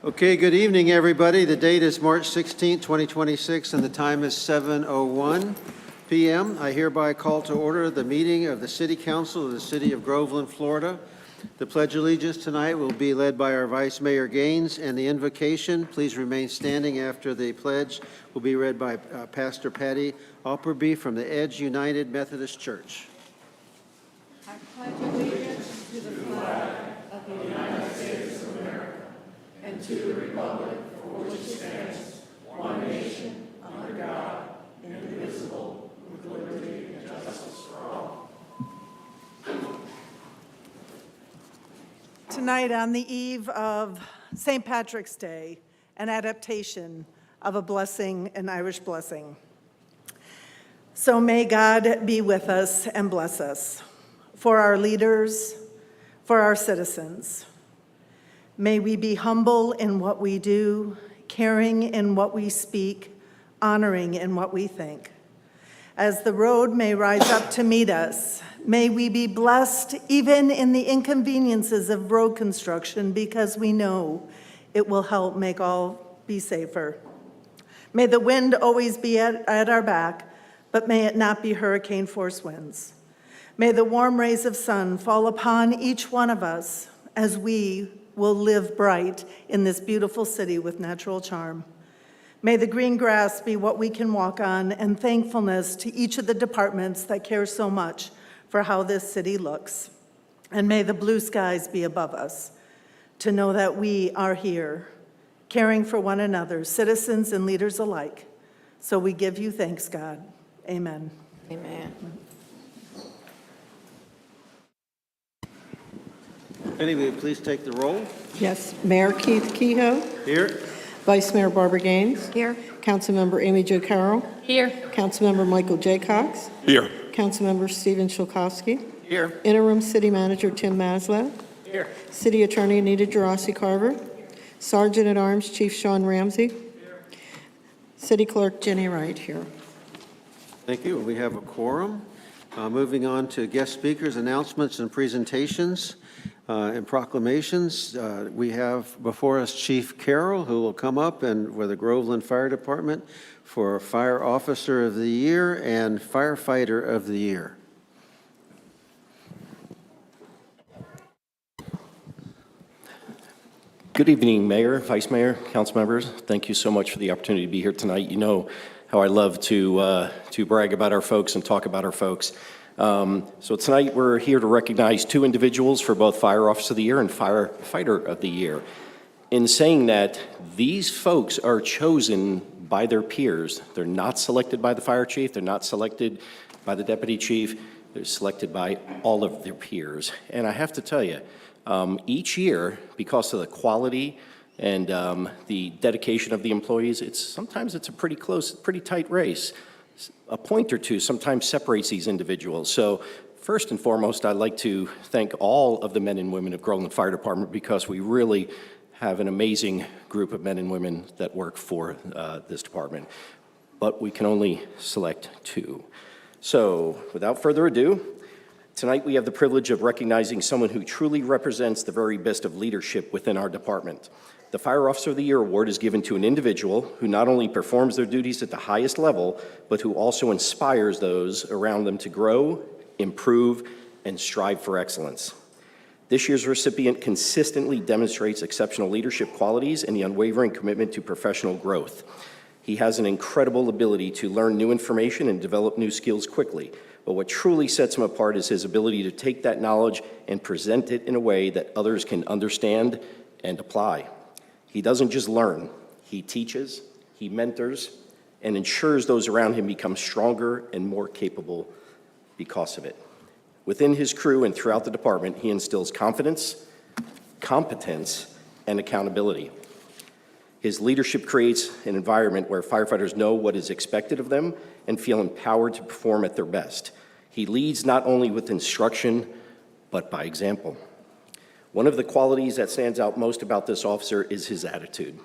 Okay, good evening, everybody. The date is March 16, 2026, and the time is 7:01 p.m. I hereby call to order the meeting of the City Council of the City of Groveland, Florida. The Pledge of Allegiance tonight will be led by our Vice Mayor Gaines, and the invocation, please remain standing after the pledge, will be read by Pastor Patty Alperby from the Edge United Methodist Church. I pledge allegiance to the flag of the United States of America and to the republic for which it stands, one nation, under God, indivisible, with liberty and justice for all. Tonight, on the eve of St. Patrick's Day, an adaptation of a blessing, an Irish blessing. So may God be with us and bless us, for our leaders, for our citizens. May we be humble in what we do, caring in what we speak, honoring in what we think. As the road may rise up to meet us, may we be blessed even in the inconveniences of road construction, because we know it will help make all be safer. May the wind always be at our back, but may it not be hurricane force winds. May the warm rays of sun fall upon each one of us as we will live bright in this beautiful city with natural charm. May the green grass be what we can walk on, and thankfulness to each of the departments that care so much for how this city looks. And may the blue skies be above us to know that we are here, caring for one another, citizens and leaders alike. So we give you thanks, God. Amen. Amen. Anybody please take the roll. Yes, Mayor Keith Kehoe. Here. Vice Mayor Barbara Gaines. Here. Councilmember Amy Jo Carroll. Here. Councilmember Michael J. Cox. Here. Councilmember Stephen Shulkowski. Here. Interim City Manager Tim Maslow. Here. City Attorney Anita Gerasi Carver. Sergeant at Arms Chief Sean Ramsey. Here. City Clerk Jenny Wright here. Thank you. We have a quorum. Moving on to guest speakers, announcements, and presentations and proclamations. We have before us Chief Carroll, who will come up and with the Groveland Fire Department for Fire Officer of the Year and Firefighter of the Year. Good evening, Mayor, Vice Mayor, council members. Thank you so much for the opportunity to be here tonight. You know how I love to brag about our folks and talk about our folks. So tonight we're here to recognize two individuals for both Fire Officer of the Year and Firefighter of the Year. In saying that, these folks are chosen by their peers. They're not selected by the fire chief. They're not selected by the deputy chief. They're selected by all of their peers. And I have to tell you, each year, because of the quality and the dedication of the employees, sometimes it's a pretty close, pretty tight race. A point or two sometimes separates these individuals. So first and foremost, I'd like to thank all of the men and women of Groveland Fire Department, because we really have an amazing group of men and women that work for this department. But we can only select two. So without further ado, tonight we have the privilege of recognizing someone who truly represents the very best of leadership within our department. The Fire Officer of the Year award is given to an individual who not only performs their duties at the highest level, but who also inspires those around them to grow, improve, and strive for excellence. This year's recipient consistently demonstrates exceptional leadership qualities and the unwavering commitment to professional growth. He has an incredible ability to learn new information and develop new skills quickly. But what truly sets him apart is his ability to take that knowledge and present it in a way that others can understand and apply. He doesn't just learn, he teaches, he mentors, and ensures those around him become stronger and more capable because of it. Within his crew and throughout the department, he instills confidence, competence, and accountability. His leadership creates an environment where firefighters know what is expected of them and feel empowered to perform at their best. He leads not only with instruction, but by example. One of the qualities that stands out most about this officer is his attitude.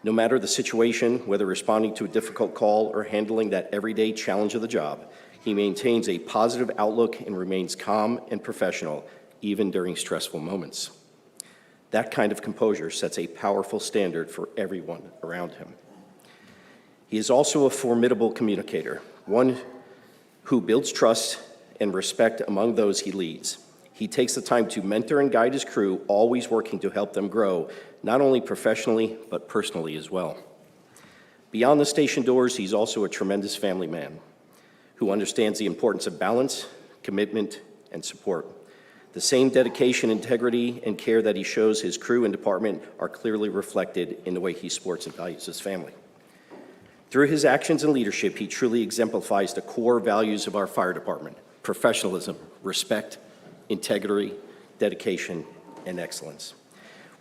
No matter the situation, whether responding to a difficult call or handling that everyday challenge of the job, he maintains a positive outlook and remains calm and professional, even during stressful moments. That kind of composure sets a powerful standard for everyone around him. He is also a formidable communicator, one who builds trust and respect among those he leads. He takes the time to mentor and guide his crew, always working to help them grow, not only professionally, but personally as well. Beyond the station doors, he's also a tremendous family man who understands the importance of balance, commitment, and support. The same dedication, integrity, and care that he shows his crew and department are clearly reflected in the way he supports and values his family. Through his actions and leadership, he truly exemplifies the core values of our fire department: professionalism, respect, integrity, dedication, and excellence.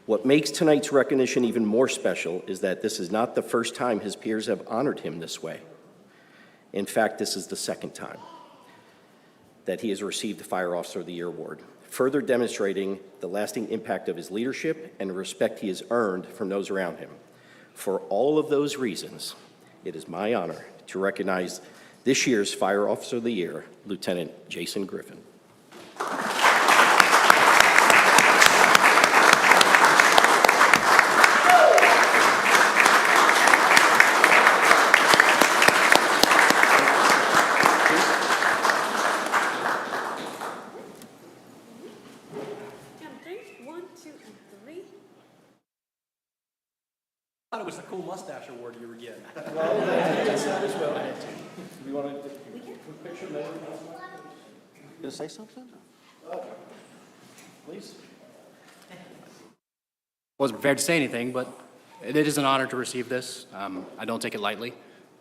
What makes tonight's recognition even more special is that this is not the first time his peers have honored him this way. In fact, this is the second time that he has received the Fire Officer of the Year award, further demonstrating the lasting impact of his leadership and the respect he has earned from those around him. For all of those reasons, it is my honor to recognize this year's Fire Officer of the Year, Lieutenant Jason Griffin. I thought it was the cool mustache award you were getting. You want to picture me? Gonna say something? Please. Wasn't prepared to say anything, but it is an honor to receive this. I don't take it lightly,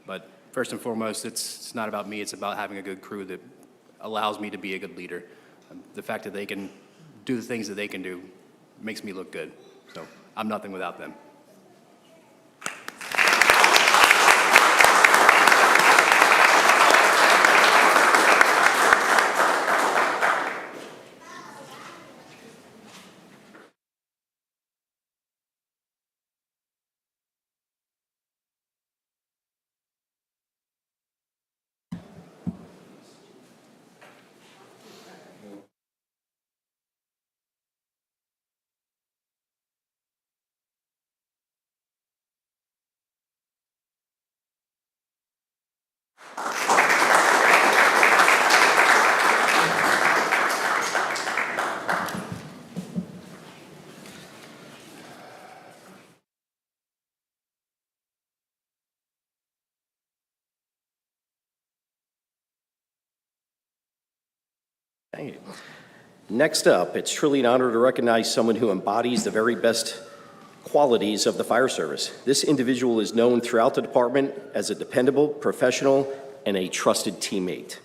but first and foremost, it's not about me. It's about having a good crew that allows me to be a good leader. The fact that they can do the things that they can do makes me look good. So I'm nothing without them. Thank you. Next up, it's truly an honor to recognize someone who embodies the very best qualities of the fire service. This individual is known throughout the department as a dependable professional and a trusted teammate.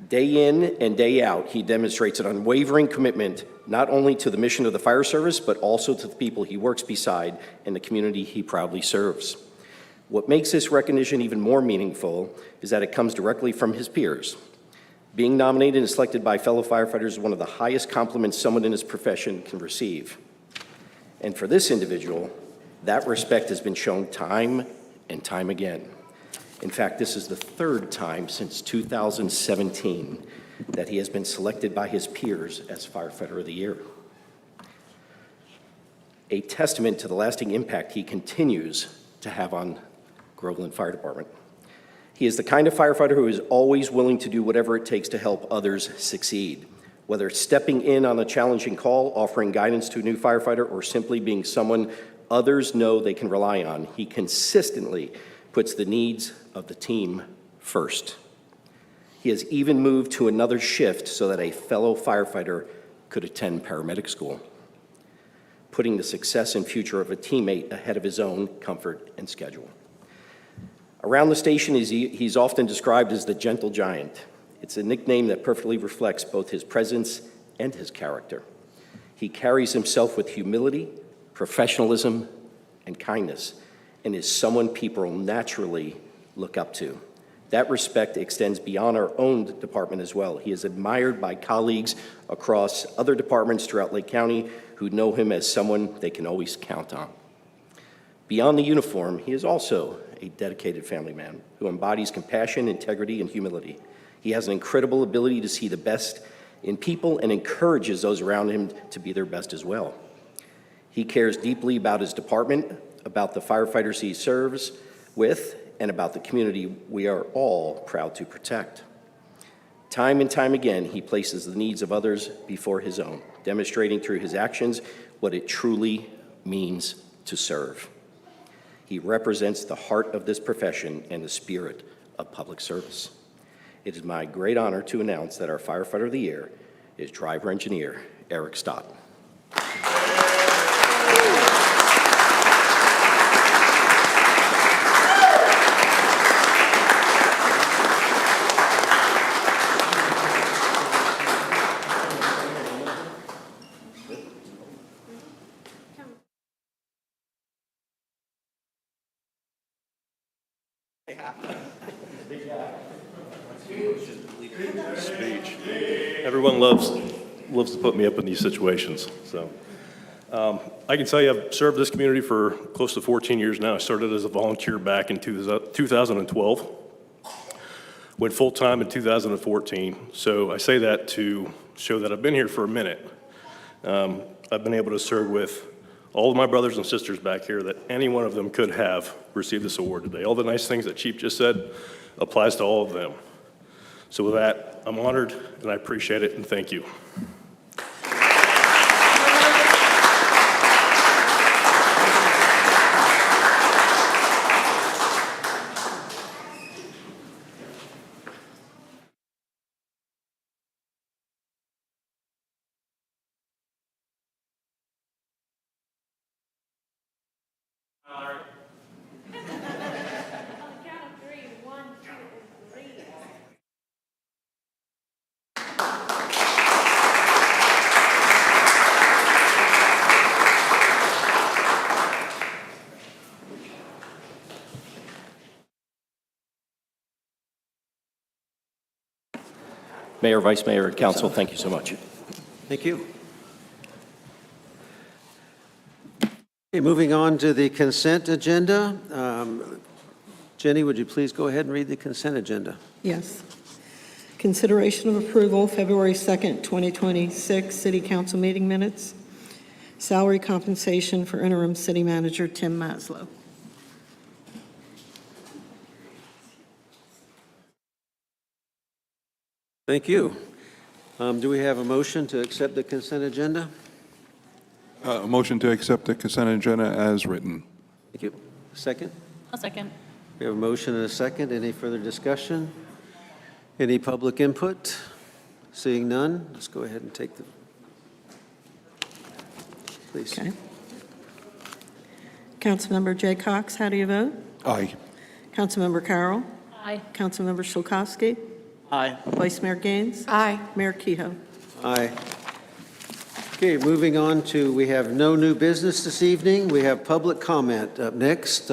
Day in and day out, he demonstrates an unwavering commitment not only to the mission of the fire service, but also to the people he works beside and the community he proudly serves. What makes this recognition even more meaningful is that it comes directly from his peers. Being nominated and selected by fellow firefighters is one of the highest compliments someone in his profession can receive. And for this individual, that respect has been shown time and time again. In fact, this is the third time since 2017 that he has been selected by his peers as Firefighter of the Year. A testament to the lasting impact he continues to have on Groveland Fire Department. He is the kind of firefighter who is always willing to do whatever it takes to help others succeed. Whether it's stepping in on a challenging call, offering guidance to a new firefighter, or simply being someone others know they can rely on, he consistently puts the needs of the team first. He has even moved to another shift so that a fellow firefighter could attend paramedic school, putting the success and future of a teammate ahead of his own comfort and schedule. Around the station, he's often described as the gentle giant. It's a nickname that perfectly reflects both his presence and his character. He carries himself with humility, professionalism, and kindness, and is someone people naturally look up to. That respect extends beyond our own department as well. He is admired by colleagues across other departments throughout Lake County who know him as someone they can always count on. Beyond the uniform, he is also a dedicated family man who embodies compassion, integrity, and humility. He has an incredible ability to see the best in people and encourages those around him to be their best as well. He cares deeply about his department, about the firefighters he serves with, and about the community we are all proud to protect. Time and time again, he places the needs of others before his own, demonstrating through his actions what it truly means to serve. He represents the heart of this profession and the spirit of public service. It is my great honor to announce that our Firefighter of the Year is Driver Engineer Eric Stott. Speech. Everyone loves to put me up in these situations. So I can tell you I've served this community for close to 14 years now. I started as a volunteer back in 2012, went full-time in 2014. So I say that to show that I've been here for a minute. I've been able to serve with all of my brothers and sisters back here that any one of them could have received this award today. All the nice things that Chief just said applies to all of them. So with that, I'm honored and I appreciate it and thank you. Mayor, Vice Mayor, Council, thank you so much. Thank you. Okay, moving on to the consent agenda. Jenny, would you please go ahead and read the consent agenda? Yes. Consideration of approval, February 2nd, 2026, City Council meeting minutes. Salary compensation for interim city manager Tim Maslow. Thank you. Do we have a motion to accept the consent agenda? A motion to accept the consent agenda as written. Thank you. Second? I'll second. We have a motion and a second. Any further discussion? Any public input? Seeing none, let's go ahead and take the, please. Okay. Councilmember Jay Cox, how do you vote? Aye. Councilmember Carroll? Aye. Councilmember Chilkowski? Aye. Vice Mayor Gaines? Aye. Mayor Kehoe? Aye. Okay, moving on to, we have no new business this evening. We have public comment up next.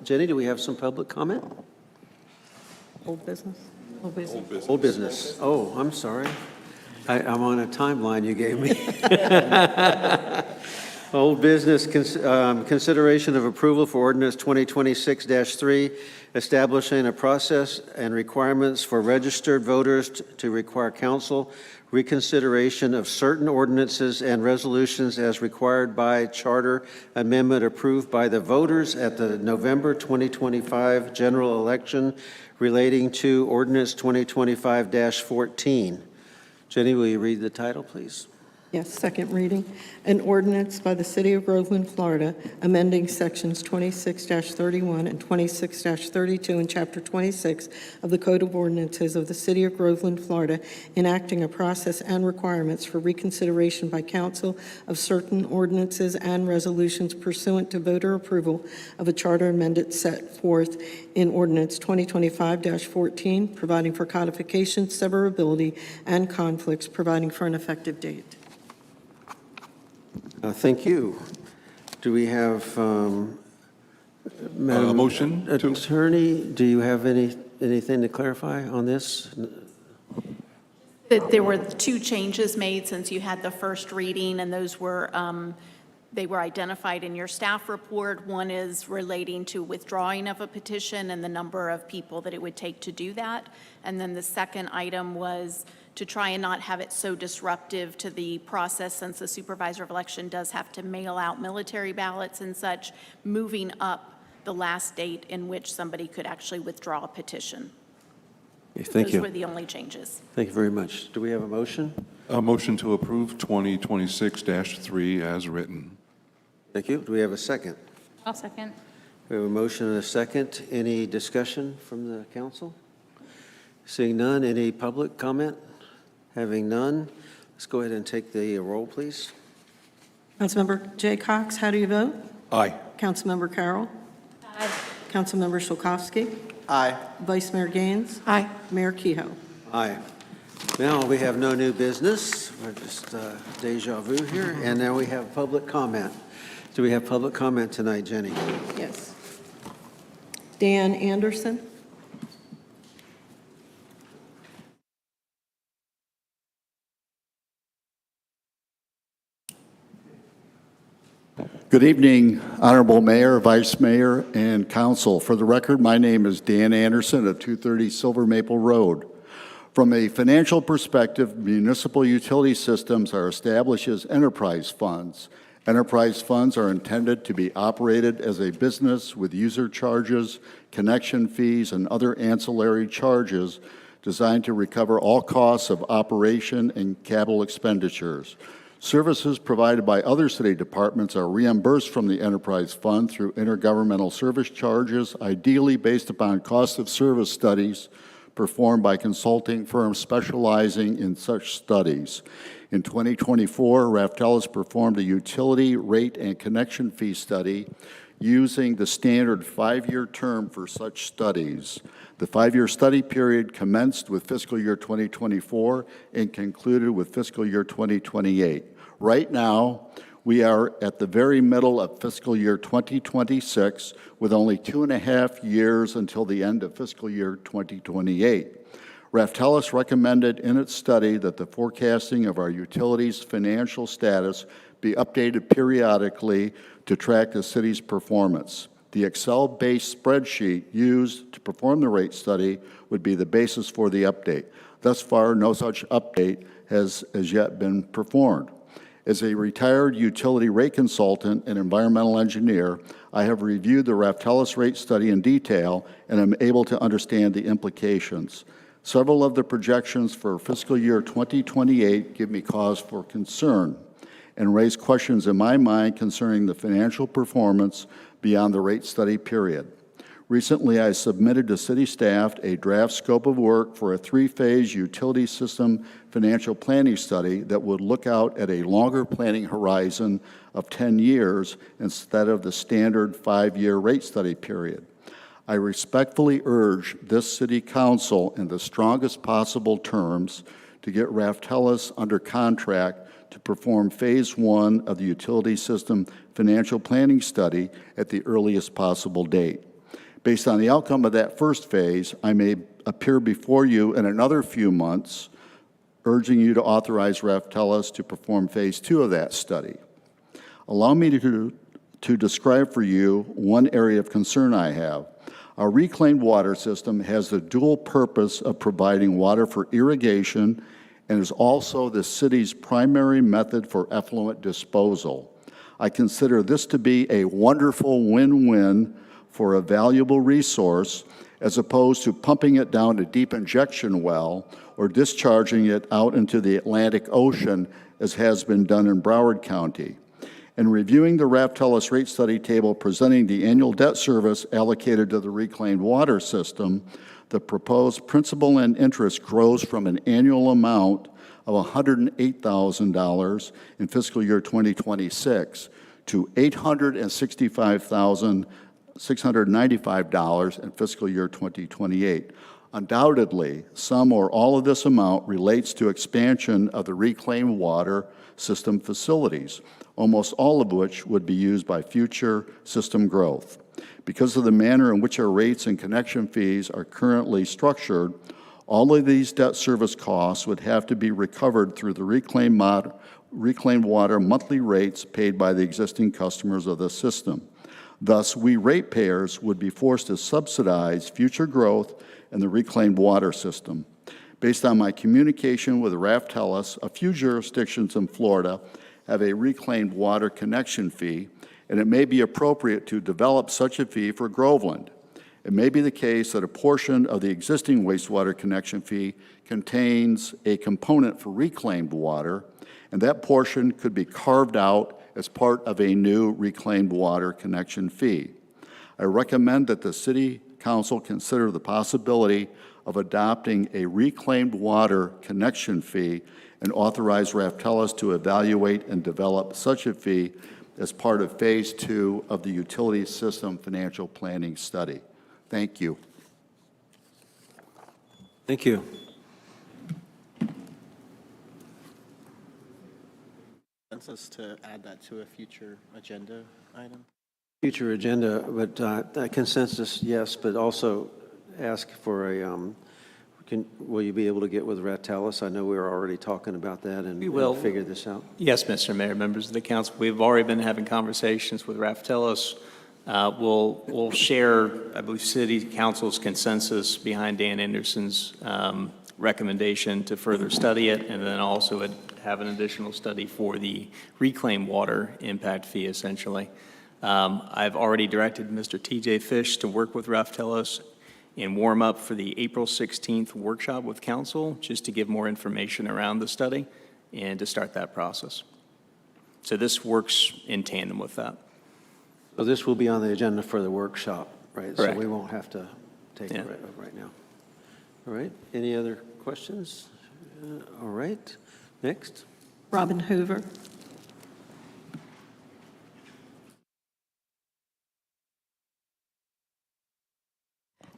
Jenny, do we have some public comment? Old business? Old business. Old business. Oh, I'm sorry. I'm on a timeline you gave me. Old business, consideration of approval for ordinance 2026-3, establishing a process and requirements for registered voters to require council reconsideration of certain ordinances and resolutions as required by charter amendment approved by the voters at the November 2025 general election relating to ordinance 2025-14. Jenny, will you read the title, please? Yes, second reading. An ordinance by the City of Groveland, Florida, amending Sections 26-31 and 26-32 in Chapter 26 of the Code of Ordinances of the City of Groveland, Florida, enacting a process and requirements for reconsideration by council of certain ordinances and resolutions pursuant to voter approval of a charter amendment set forth in Ordinance 2025-14, providing for codification, severability, and conflicts, providing for an effective date. Thank you. Do we have, Madam motion to- Attorney, do you have anything to clarify on this? That there were two changes made since you had the first reading, and those were They were identified in your staff report. One is relating to withdrawing of a petition and the number of people that it would take to do that. And then the second item was to try and not have it so disruptive to the process, since the supervisor of election does have to mail out military ballots and such, moving up the last date in which somebody could actually withdraw a petition. Okay, thank Those you. were the only changes. Thank you very much. Do we have a motion? A motion to approve 2026-3 as written. Thank you. Do we have a second? I'll second. We have a motion and a second. Any discussion from the council? Seeing none, any public comment? Having none, let's go ahead and take the roll, please. Councilmember Jay Cox, how do you vote? Aye. Councilmember Carroll? Aye. Councilmember Shalkowski? Aye. Vice Mayor Gaines? Aye. Mayor Kehoe? Aye. Now, we have no new business. We're just deja vu here. And now we have public comment. Do we have public comment tonight, Jenny? Yes. Dan Anderson? Good evening, Honorable Mayor, Vice Mayor, and Council. For the record, my name is Dan Anderson of 230 Silver Maple Road. From a financial perspective, municipal utility systems are established as enterprise funds. Enterprise funds are intended to be operated as a business with user charges, connection fees, and other ancillary charges designed to recover all costs of operation and capital expenditures. Services provided by other city departments are reimbursed from the enterprise fund through intergovernmental service charges, ideally based upon cost of service studies performed by consulting firms specializing in such studies. In 2024, Raftellus performed a utility rate and connection fee study using the standard 5-year term for such studies. The 5-year study period commenced with fiscal year 2024 and concluded with fiscal year 2028. Right now, we are at the very middle of fiscal year 2026, with only 2.5 years until the end of fiscal year 2028. Raftellus recommended in its study that the forecasting of our utilities' financial status be updated periodically to track the city's performance. The Excel-based spreadsheet used to perform the rate study would be the basis for the update. Thus far, no such update has as yet been performed. As a retired utility rate consultant and environmental engineer, I have reviewed the Raftellus rate study in detail and am able to understand the implications. Several of the projections for fiscal year 2028 give me cause for concern and raise questions in my mind concerning the financial performance beyond the rate study period. Recently, I submitted to city staff a draft scope of work for a 3-phase utility system financial planning study that would look out at a longer planning horizon of 10 years instead of the standard 5-year rate study period. I respectfully urge this city council in the strongest possible terms to get Raftellus under contract to perform phase 1 of the utility system financial planning study at the earliest possible date. Based on the outcome of that first phase, I may appear before you in another few months, urging you to authorize Raftellus to perform phase 2 of that study. Allow me to describe for you one area of concern I have. Our reclaimed water system has the dual purpose of providing water for irrigation and is also the city's primary method for effluent disposal. I consider this to be a wonderful win-win for a valuable resource, as opposed to pumping it down a deep injection well or discharging it out into the Atlantic Ocean, as has been done in Broward County. In reviewing the Raftellus rate study table presenting the annual debt service allocated to the reclaimed water system, the proposed principal and interest grows from an annual amount of $108,000 in fiscal year 2026 to $865,695 in fiscal year 2028. Undoubtedly, some or all of this amount relates to expansion of the reclaimed water system facilities, almost all of which would be used by future system growth. Because of the manner in which our rates and connection fees are currently structured, All of these debt service costs would have to be recovered through the reclaimed water monthly rates paid by the existing customers of the system. Thus, we ratepayers would be forced to subsidize future growth in the reclaimed water system. Based on my communication with Raftellus, a few jurisdictions in Florida have a reclaimed water connection fee, and it may be appropriate to develop such a fee for Groveland. It may be the case that a portion of the existing wastewater connection fee contains a component for reclaimed water, and that portion could be carved out as part of a new reclaimed water connection fee. I recommend that the City Council consider the possibility of adopting a reclaimed water connection fee and authorize Raftellus to evaluate and develop such a fee as part of Phase 2 of the Utility System Financial Planning Study. Thank you. Thank you. Consensus to add that to a future agenda item? Future agenda, but consensus, yes, but also ask for a, will you be able to get with Raftellus? I know we were already talking about that and We will. and figure this out. Yes, Mr. Mayor, members of the council, we've already been having conversations with Raftellus. We'll share, I believe, City Council's consensus behind Dan Anderson's recommendation to further study it, and then also have an additional study for the reclaimed water impact fee, essentially. I've already directed Mr. TJ Fish to work with Raftellus and warm up for the April 16th workshop with council, just to give more information around the study and to start that process. So this works in tandem with that. So this will be on the agenda for the workshop, right? So Correct. we won't have to take it right now. All right, any other questions? All right, next. Robin Hoover.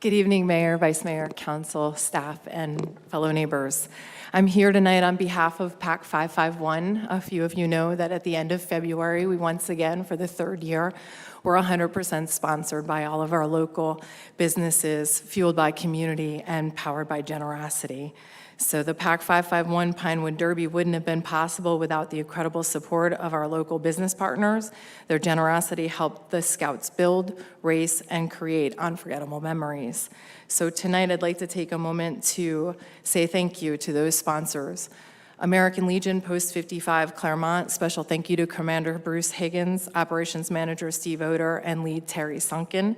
Good evening, Mayor, Vice Mayor, Council, staff, and fellow neighbors. I'm here tonight on behalf of PAC 551. A few of you know that at the end of February, we once again, for the third year, we're 100% sponsored by all of our local businesses, fueled by community and powered by generosity. So the PAC 551 Pinewood Derby wouldn't have been possible without the incredible support of our local business partners. Their generosity helped the Scouts build, race, and create unforgettable memories. So tonight I'd like to take a moment to say thank you to those sponsors. American Legion Post 55 Claremont, special thank you to Commander Bruce Higgins, Operations Manager Steve Oder, and Lead Terry Sunken.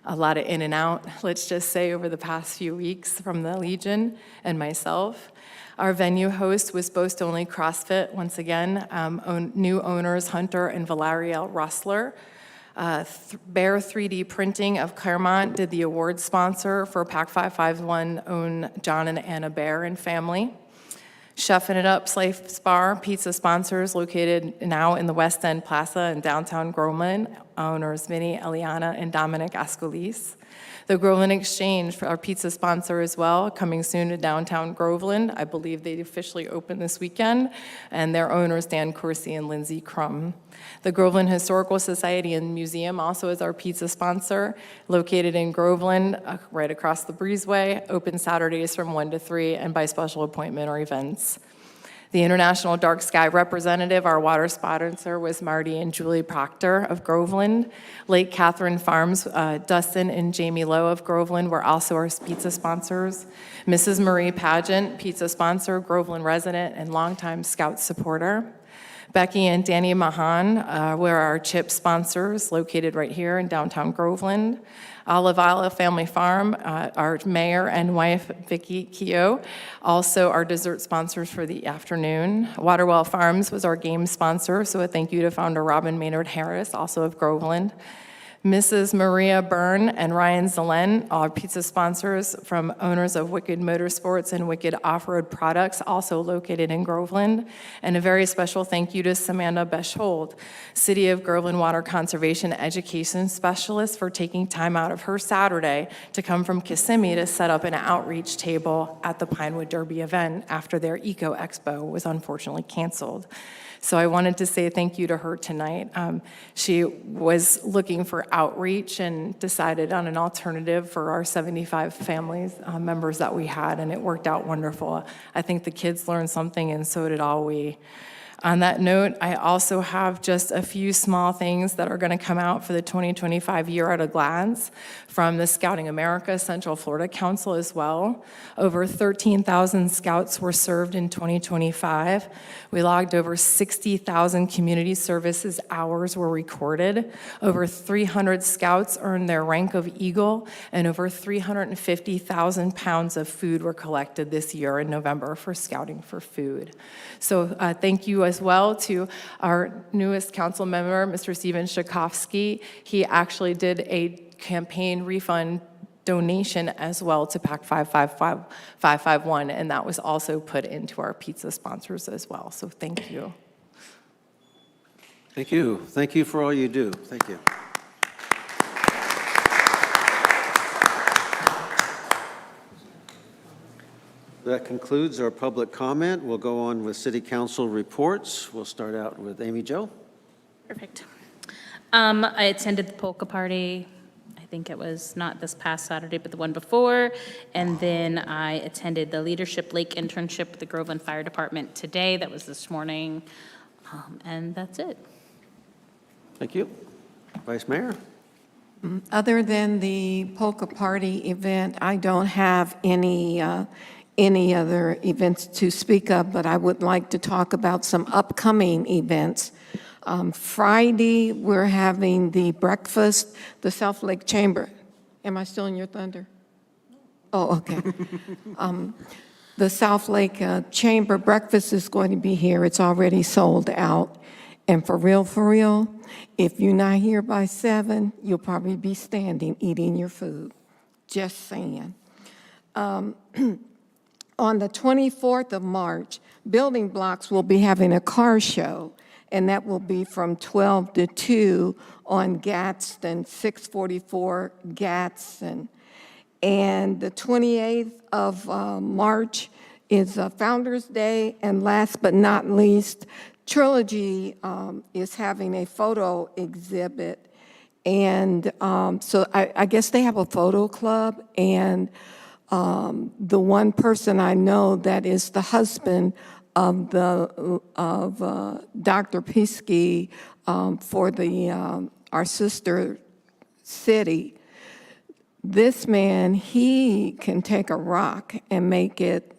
A lot of in and out, let's just say, over the past few weeks from the Legion and myself. Our venue host was Boast Only CrossFit, once again. New owners Hunter and Valariel Russler. Bear 3D Printing of Claremont did the award sponsor for PAC 551 own John and Anna Bear and family. Chefing It Up Slice Bar, pizza sponsors located now in the West End Plaza in downtown Groveland, owners Vinny, Eliana, and Dominic Ascolis. The Groveland Exchange, for our pizza sponsor as well, coming soon to downtown Groveland. I believe they officially open this weekend, and their owners Dan Corsi and Lindsay Crum. The Groveland Historical Society and Museum also is our pizza sponsor, located in Groveland, right across the breezeway, open Saturdays from 1 to 3, and by special appointment or events. The International Dark Sky representative, our water sponsor, was Marty and Julie Proctor of Groveland. Lake Catherine Farms, Dustin and Jamie Lowe of Groveland were also our pizza sponsors. Mrs. Marie Pageant, pizza sponsor, Groveland resident, and longtime Scout supporter. Becky and Danny Mahan were our chip sponsors, located right here in downtown Groveland. Olivala Family Farm, our mayor and wife, Vicki Keogh, also our dessert sponsors for the afternoon. Waterwell Farms was our game sponsor, so a thank you to founder Robin Maynard Harris, also of Groveland. Mrs. Maria Byrne and Ryan Zelen, our pizza sponsors from owners of Wicked Motorsports and Wicked Off-Road Products, also located in Groveland. And a very special thank you to Samantha Beshold, City of Groveland Water Conservation Education Specialist, for taking time out of her Saturday to come from Kissimmee to set up an outreach table at the Pinewood Derby event after their Eco Expo was unfortunately canceled. So I wanted to say thank you to her tonight. She was looking for outreach and decided on an alternative for our 75 families, members that we had, and it worked out wonderful. I think the kids learned something, and so did all we. On that note, I also have just a few small things that are going to come out for the 2025 year at a glance from the Scouting America Central Florida Council as well. Over 13,000 scouts were served in 2025. We logged over 60,000 community services hours were recorded. Over 300 scouts earned their rank of Eagle, and over 350,000 pounds of food were collected this year in November for Scouting for Food. So thank you as well to our newest council member, Mr. Steven Shakovsky. He actually did a campaign refund donation as well to PAC 551, and that was also put into our pizza sponsors as well. So thank you. Thank you. Thank you for all you do. Thank you. That concludes our public comment. We'll go on with city council reports. We'll start out with Amy Jo. Perfect. I attended the polka party. I think it was not this past Saturday, but the one before. And then I attended the Leadership Lake internship with the Groveland Fire Department today. That was this morning. And that's it. Thank you. Vice Mayor. Other than the polka party event, I don't have any other events to speak of, but I would like to talk about some upcoming events. Friday, we're having the breakfast, the South Lake Chamber. Am I still in your thunder? Oh, okay. The South Lake Chamber breakfast is going to be here. It's already sold out. And for real, if you're not here by 7, you'll probably be standing eating your food. Just saying. On the 24th of March, Building Blocks will be having a car show, and that will be from 12 to 2 on Gadsden, 644 Gadsden. And the 28th of March is Founders Day, and last but not least, Trilogy is having a photo exhibit, and so I guess they have a photo club, and the one person I know that is the husband of Dr. Piskey for our sister city. This man, he can take a rock and make it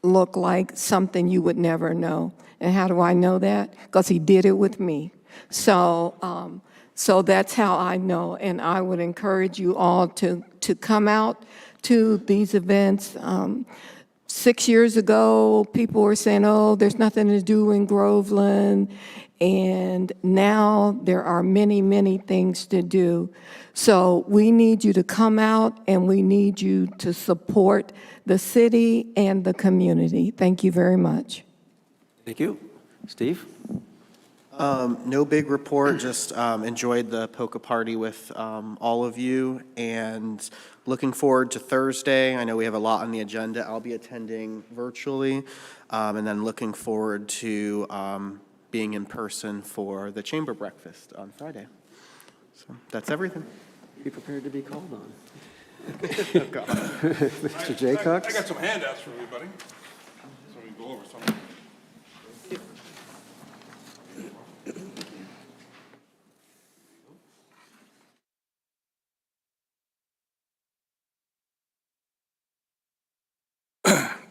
look like something you would never know. And how do I know that? Because he did it with me. So that's how I know. And I would encourage you all to come out to these events. 6 years ago, people were saying, oh, there's nothing to do in Groveland. And now there are many, many things to do. So we need you to come out, and we need you to support the city and the community. Thank you very much. Thank you. Steve? No big report, just enjoyed the polka party with all of you, and looking forward to Thursday. I know we have a lot on the agenda. I'll be attending virtually, and then looking forward to being in person for the chamber breakfast on Friday. So that's everything. Be prepared to be called on. Oh, God. Mr. Jaycox? I got some handouts for everybody, so we can go over some.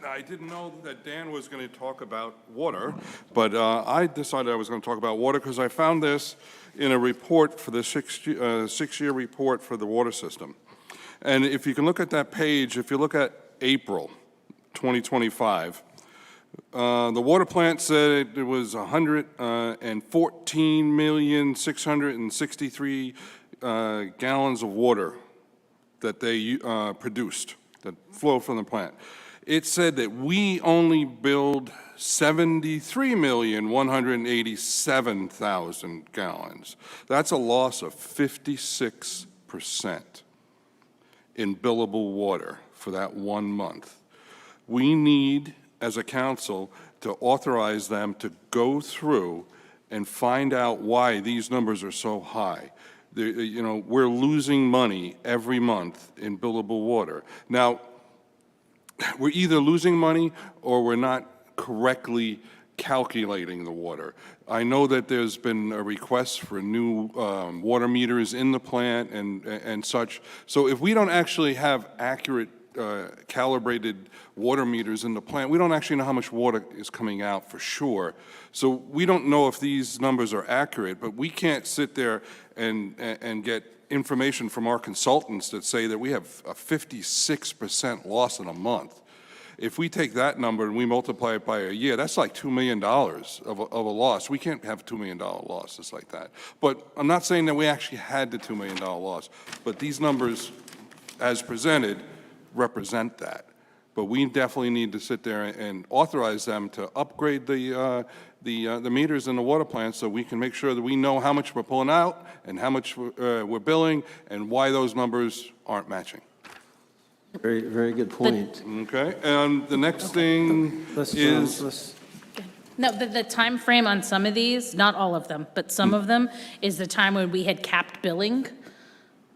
I didn't know that Dan was going to talk about water, but I decided I was going to talk about water because I found this in a report for the six-year report for the water system. And if you can look at that page, if you look at April 2025, the water plant said it was 114,663 gallons of water that they produced, that flow from the plant. It said that we only billed 73,187,000 gallons. That's a loss of 56% in billable water for that 1 month. We need, as a council, to authorize them to go through and find out why these numbers are so high. we're losing money every month in billable water. Now, we're either losing money or we're not correctly calculating the water. I know that there's been a request for new water meters in the plant and such. So if we don't actually have accurate calibrated water meters in the plant, we don't actually know how much water is coming out for sure. So we don't know if these numbers are accurate, but we can't sit there and get information from our consultants that say that we have a 56% loss in a month. If we take that number and we multiply it by a year, that's like $2 million of a loss. We can't have $2 million losses like that. But I'm not saying that we actually had the $2 million loss, but these numbers, as presented, represent that. But we definitely need to sit there and authorize them to upgrade the meters in the water plant so we can make sure that we know how much we're pulling out and how much we're billing and why those numbers aren't matching. Very, very good point. Okay, and the next thing is, No, the time frame on some of these, not all of them, but some of them, is the time when we had capped billing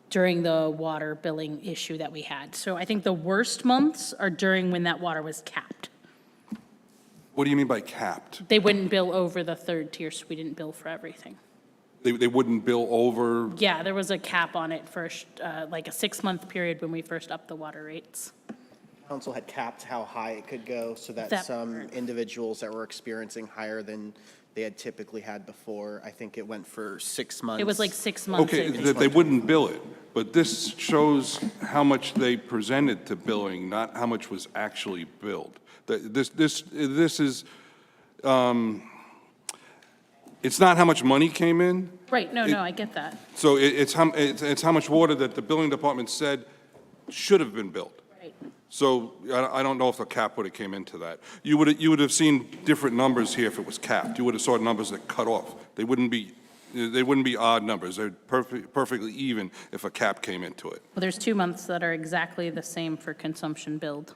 during the water billing issue that we had. So I think the worst months are during when that water was capped. what do you mean by capped? They wouldn't bill over the third tier, so we didn't bill for everything. They wouldn't bill over? Yeah, there was a cap on it for like a 6-month period when we first upped the water rates. Council had capped how high it could go so that That some part. individuals that were experiencing higher than they had typically had before, I think it went for 6 months. It was like 6 months. Okay, in. that they wouldn't bill it, but this shows how much they presented to billing, not how much was actually billed. This is, it's not how much money came in. Right, no, I get that. So it's how much water that the billing department said should have been billed. Right. So I don't know if the cap would have came into that. You would have seen different numbers here if it was capped. You would have saw numbers that cut off. They wouldn't be odd numbers. They're perfectly even if a cap came into it. Well, there's 2 months that are exactly the same for consumption billed.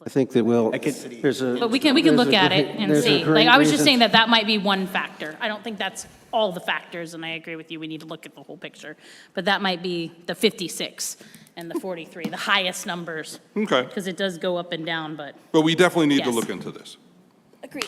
I think that there's a. But we can look at it and there's a see. great Like, I was just reason- saying that might be one factor. I don't think that's all the factors, and I agree with you, we need to look at the whole picture. But that might be the 56 and the 43, the highest numbers. Okay. Because it does go up and down, but But we definitely need to Yes. look into this. agreed.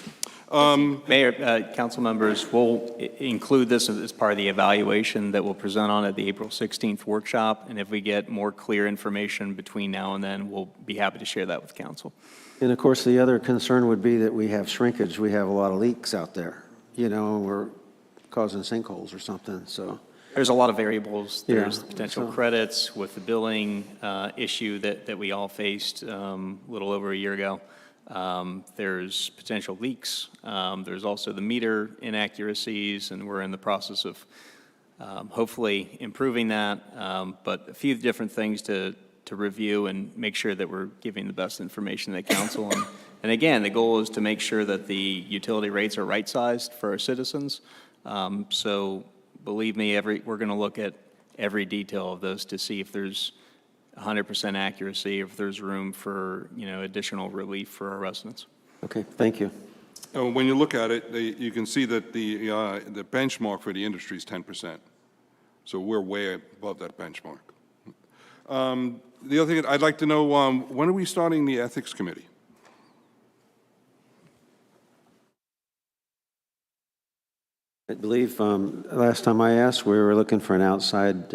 Mayor, council members, we'll include this as part of the evaluation that we'll present on at the April 16th workshop. And if we get more clear information between now and then, we'll be happy to share that with council. And of course, the other concern would be that we have shrinkage. We have a lot of leaks out there. We're causing sinkholes or something, so. There's a lot of variables. Yeah, There's the potential so- credits with the billing issue that we all faced a little over a year ago. There's potential leaks. There's also the meter inaccuracies, and we're in the process of hopefully improving that. But a few different things to review and make sure that we're giving the best information to the council. And again, the goal is to make sure that the utility rates are right-sized for our citizens. So believe me, we're going to look at every detail of those to see if there's 100% accuracy, if there's room for, additional relief for our residents. Okay, thank you. When you look at it, you can see that the benchmark for the industry is 10%. So we're way above that benchmark. The other thing, I'd like to know, when are we starting the ethics committee? I believe last time I asked, we were looking for an outside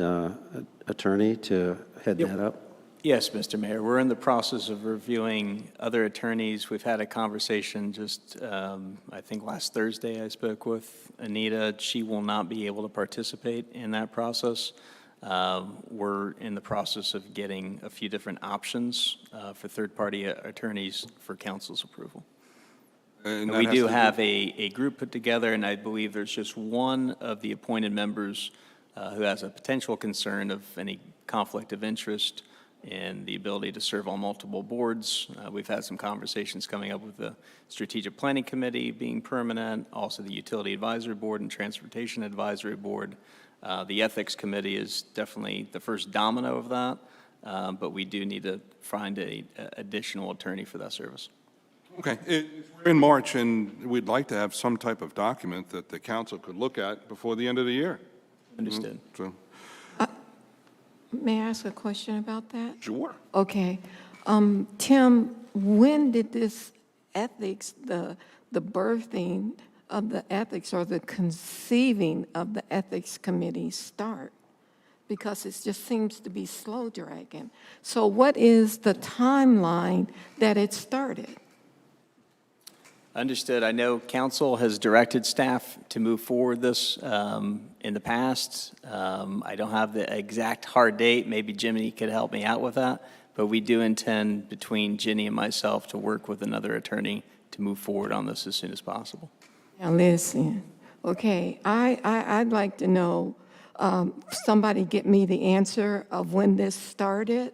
attorney to head that up. Yes, Mr. Mayor, we're in the process of reviewing other attorneys. We've had a conversation just, I think last Thursday, I spoke with Anita. She will not be able to participate in that process. We're in the process of getting a few different options for third-party attorneys for council's approval. And We that do has to have a group put together, and I believe there's just one of the appointed members who has a potential concern of any conflict of interest and the ability to serve on multiple boards. We've had some conversations coming up with the Strategic Planning Committee being permanent, also the Utility Advisory Board and Transportation Advisory Board. The Ethics Committee is definitely the first domino of that, but we do need to find an additional attorney for that service. Okay, we're in March, and we'd like to have some type of document that the council could look at before the end of the year. Understood. So, May I ask a question about that? sure. Okay. Tim, when did this ethics, the birthing of the ethics or the conceiving of the ethics committee start? Because it just seems to be slow dragging. So what is the timeline that it started? Understood. I know council has directed staff to move forward this in the past. I don't have the exact hard date. Maybe Jimmy could help me out with that. But we do intend, between Ginny and myself, to work with another attorney to move forward on this as soon as possible. Now, listen, okay, I'd like to know, somebody get me the answer of when this started.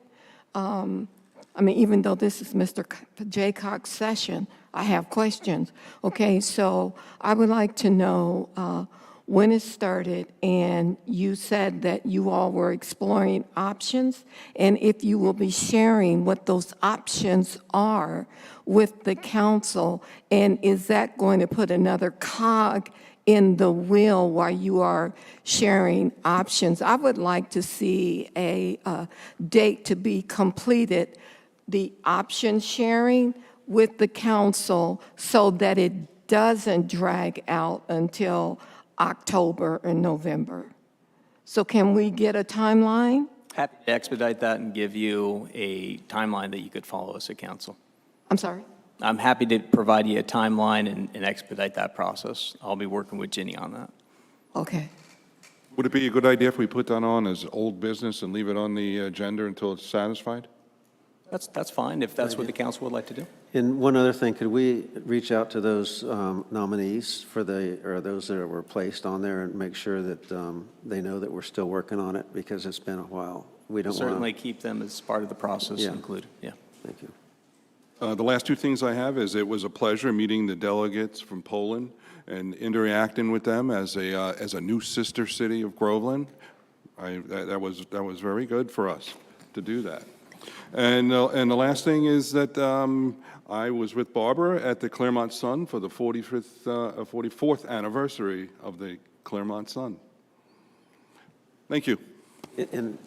I mean, even though this is Mr. Jaycock's session, I have questions. Okay, so I would like to know when it started, and you said that you all were exploring options, and if you will be sharing what those options are with the council, and is that going to put another cog in the wheel while you are sharing options? I would like to see a date to be completed, the option sharing with the council, so that it doesn't drag out until October or November. So can we get a timeline? Happy to expedite that and give you a timeline that you could follow as a council. I'm sorry? I'm happy to provide you a timeline and expedite that process. I'll be working with Ginny on that. Okay. Would it be a good idea if we put that on as old business and leave it on the agenda until it's satisfied? That's fine, if that's what the council would like to do. And one other thing, could we reach out to those nominees or those that were placed on there and make sure that they know that we're still working on it, because it's been a while. We don't want to. Certainly keep them as part of the process Yeah. included, yeah. Thank you. The last two things I have is it was a pleasure meeting the delegates from Poland and interacting with them as a new sister city of Groveland. That was very good for us to do that. And the last thing is that I was with Barbara at the Claremont Sun for the 44th anniversary of the Claremont Sun. Thank you. And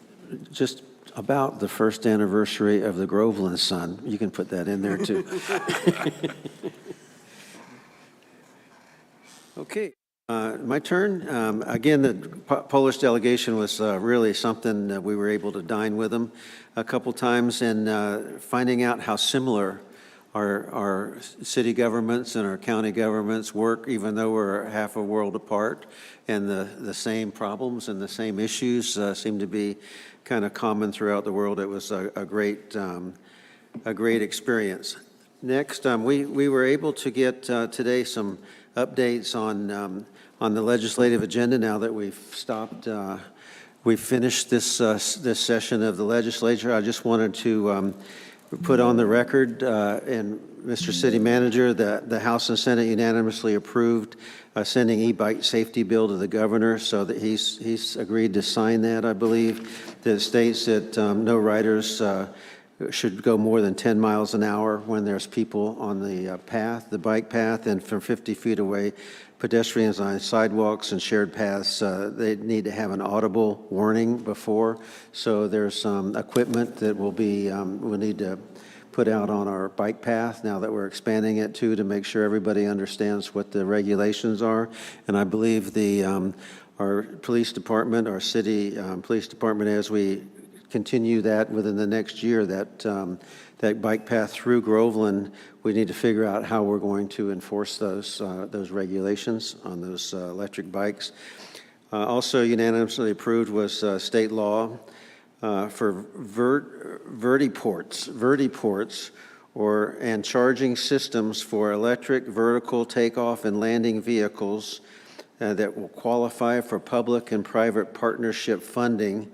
just about the first anniversary of the Groveland Sun, you can put that in there too. Okay, my turn. Again, the Polish delegation was really something that we were able to dine with them a couple times, and finding out how similar our city governments and our county governments work, even though we're half a world apart, and the same problems and the same issues seem to be kind of common throughout the world. It was a great experience. Next, we were able to get today some updates on the legislative agenda now that we've stopped. We've finished this session of the legislature. I just wanted to put on the record, and Mr. City Manager, that the House and Senate unanimously approved sending e-bike safety bill to the governor, so that he's agreed to sign that, I believe, that states that no riders should go more than 10 miles an hour when there's people on the path, the bike path, and from 50 feet away, pedestrians on sidewalks and shared paths, they need to have an audible warning before. So there's some equipment that we'll need to put out on our bike path now that we're expanding it to make sure everybody understands what the regulations are. And I believe our police department, our city police department, as we continue that within the next year, that bike path through Groveland, we need to figure out how we're going to enforce those regulations on those electric bikes. Also unanimously approved was state law for vertiports, and charging systems for electric vertical takeoff and landing vehicles that will qualify for public and private partnership funding.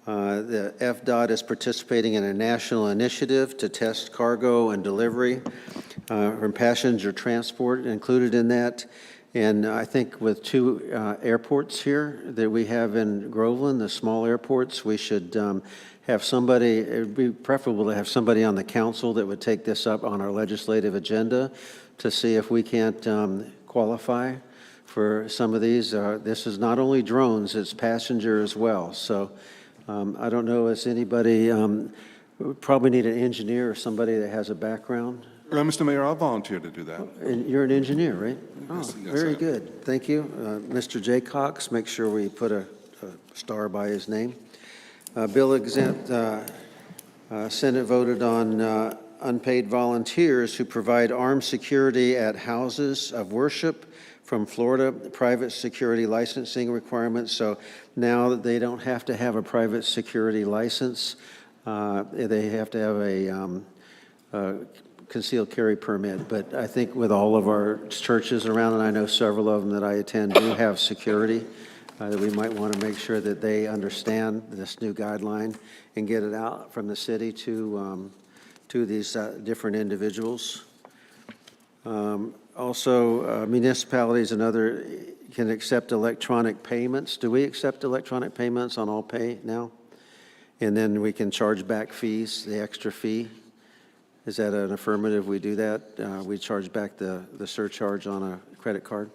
The FDOT is participating in a national initiative to test cargo and delivery from passenger transport included in that. And I think with two airports here that we have in Groveland, the small airports, we should have somebody, it'd be preferable to have somebody on the council that would take this up on our legislative agenda to see if we can't qualify for some of these. This is not only drones, it's passenger as well. So I don't know, is anybody, we probably need an engineer or somebody that has a background. Mr. Mayor, I'll volunteer to do that. And you're an engineer, right? Oh, Yes, I very am. good. Thank you. Mr. J. Cox, make sure we put a star by his name. Bill exempt, Senate voted on unpaid volunteers who provide armed security at houses of worship from Florida private security licensing requirements. So now that they don't have to have a private security license, they have to have a concealed carry permit. But I think with all of our churches around, and I know several of them that I attend do have security, that we might want to make sure that they understand this new guideline and get it out from the city to these different individuals. Also, municipalities and other can accept electronic payments. Do we accept electronic payments on all pay now? And then we can charge back fees, the extra fee. Is that an affirmative? We do that? We charge back the surcharge on a credit card?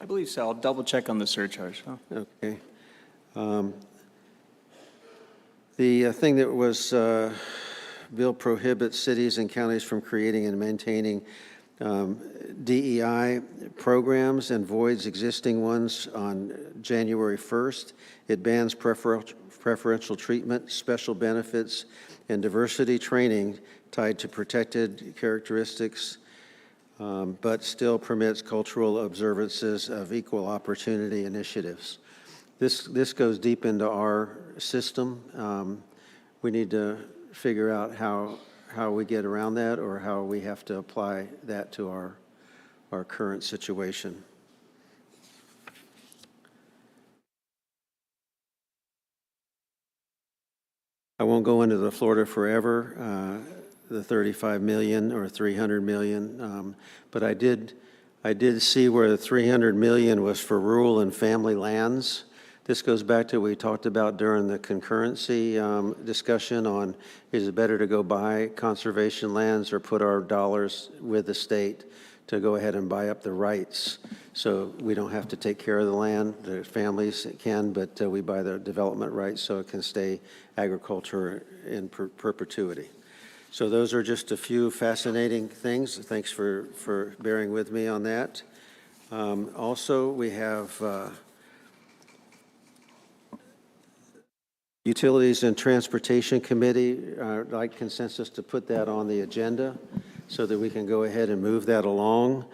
I believe so. I'll double check on the surcharge. Okay. The thing that was, bill prohibits cities and counties from creating and maintaining DEI programs and voids existing ones on January 1st. It bans preferential treatment, special benefits, and diversity training tied to protected characteristics, but still permits cultural observances of equal opportunity initiatives. This goes deep into our system. We need to figure out how we get around that or how we have to apply that to our current situation. I won't go into the Florida Forever, the 35 million or 300 million, but I did see where the 300 million was for rural and family lands. This goes back to what we talked about during the concurrency discussion on, is it better to go buy conservation lands or put our dollars with the state to go ahead and buy up the rights? So we don't have to take care of the land, the families can, but we buy the development rights so it can stay agriculture in perpetuity. So those are just a few fascinating things. Thanks for bearing with me on that. Also, we have Utilities and Transportation Committee. I'd like consensus to put that on the agenda so that we can go ahead and move that along.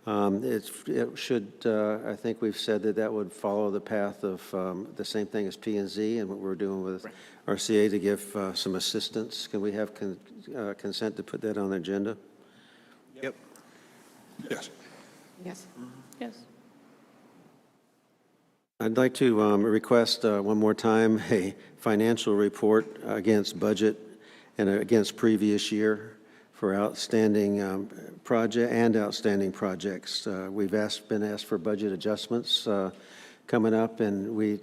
It should, I think we've said that would follow the path of the same thing as P&Z and what we're doing with RCA to give some assistance. Can we have consent to put that on the agenda? Yep. Yes. Yes. Yes. I'd like to request one more time a financial report against budget and against previous year for outstanding outstanding projects. We've been asked for budget adjustments coming up, and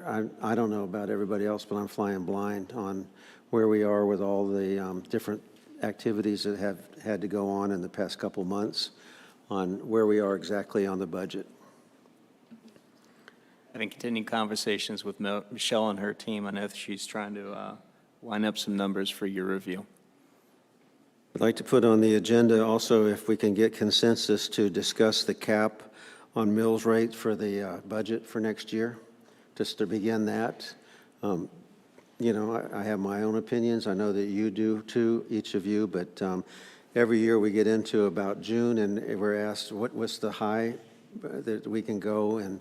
I don't know about everybody else, but I'm flying blind on where we are with all the different activities that have had to go on in the past couple months, on where we are exactly on the budget. Having continued conversations with Michelle and her team, I know that she's trying to line up some numbers for your review. I'd like to put on the agenda also if we can get consensus to discuss the cap on mills rate for the budget for next year, just to begin that. You know, I have my own opinions. I know that you do too, each of you, but every year we get into about June and we're asked what's the high that we can go, and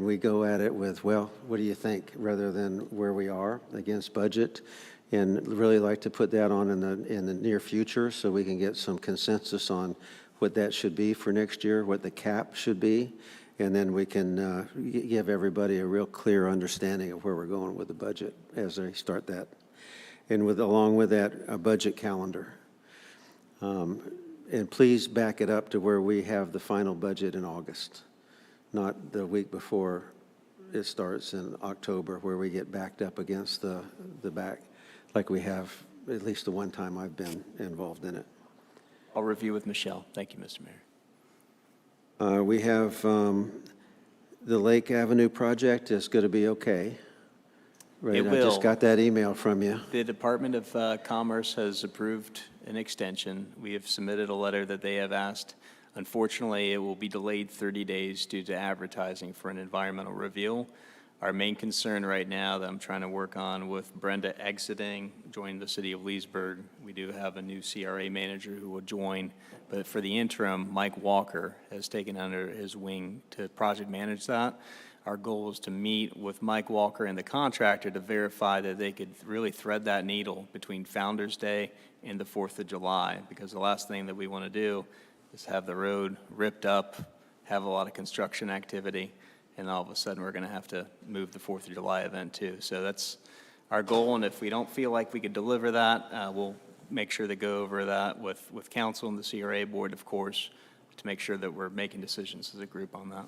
we go at it with, well, what do you think, rather than where we are against budget. And really like to put that on in the near future so we can get some consensus on what that should be for next year, what the cap should be, and then we can give everybody a real clear understanding of where we're going with the budget as they start that. And along with that, a budget calendar. And please back it up to where we have the final budget in August, not the week before it starts in October, where we get backed up against the back, like we have at least the one time I've been involved in it. I'll review with Michelle. Thank you, Mr. Mayor. We have the Lake Avenue project is going to be okay. Right, It I just will. got that email from you. The Department of Commerce has approved an extension. We have submitted a letter that they have asked. Unfortunately, it will be delayed 30 days due to advertising for an environmental review. Our main concern right now that I'm trying to work on with Brenda exiting, joining the city of Leesburg, we do have a new CRA manager who will join. But for the interim, Mike Walker has taken under his wing to project manage that. Our goal is to meet with Mike Walker and the contractor to verify that they could really thread that needle between Founder's Day and the 4th of July, because the last thing that we want to do is have the road ripped up, have a lot of construction activity, and all of a sudden we're going to have to move the 4th of July event too. So that's our goal, and if we don't feel like we could deliver that, we'll make sure to go over that with council and the CRA board, of course, to make sure that we're making decisions as a group on that.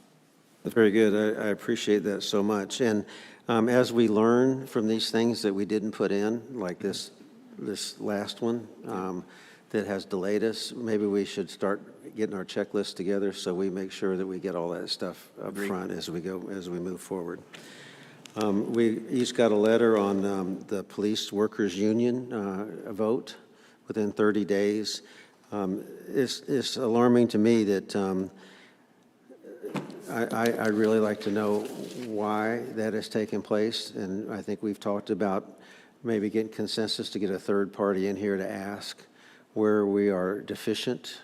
Very good. I appreciate that so much. And as we learn from these things that we didn't put in, like this last one that has delayed us, maybe we should start getting our checklist together so we make sure that we get all that stuff up front as we move forward. We each got a letter on the police workers union vote within 30 days. It's alarming to me that I'd really like to know why that has taken place, and I think we've talked about maybe getting consensus to get a third party in here to ask where we are deficient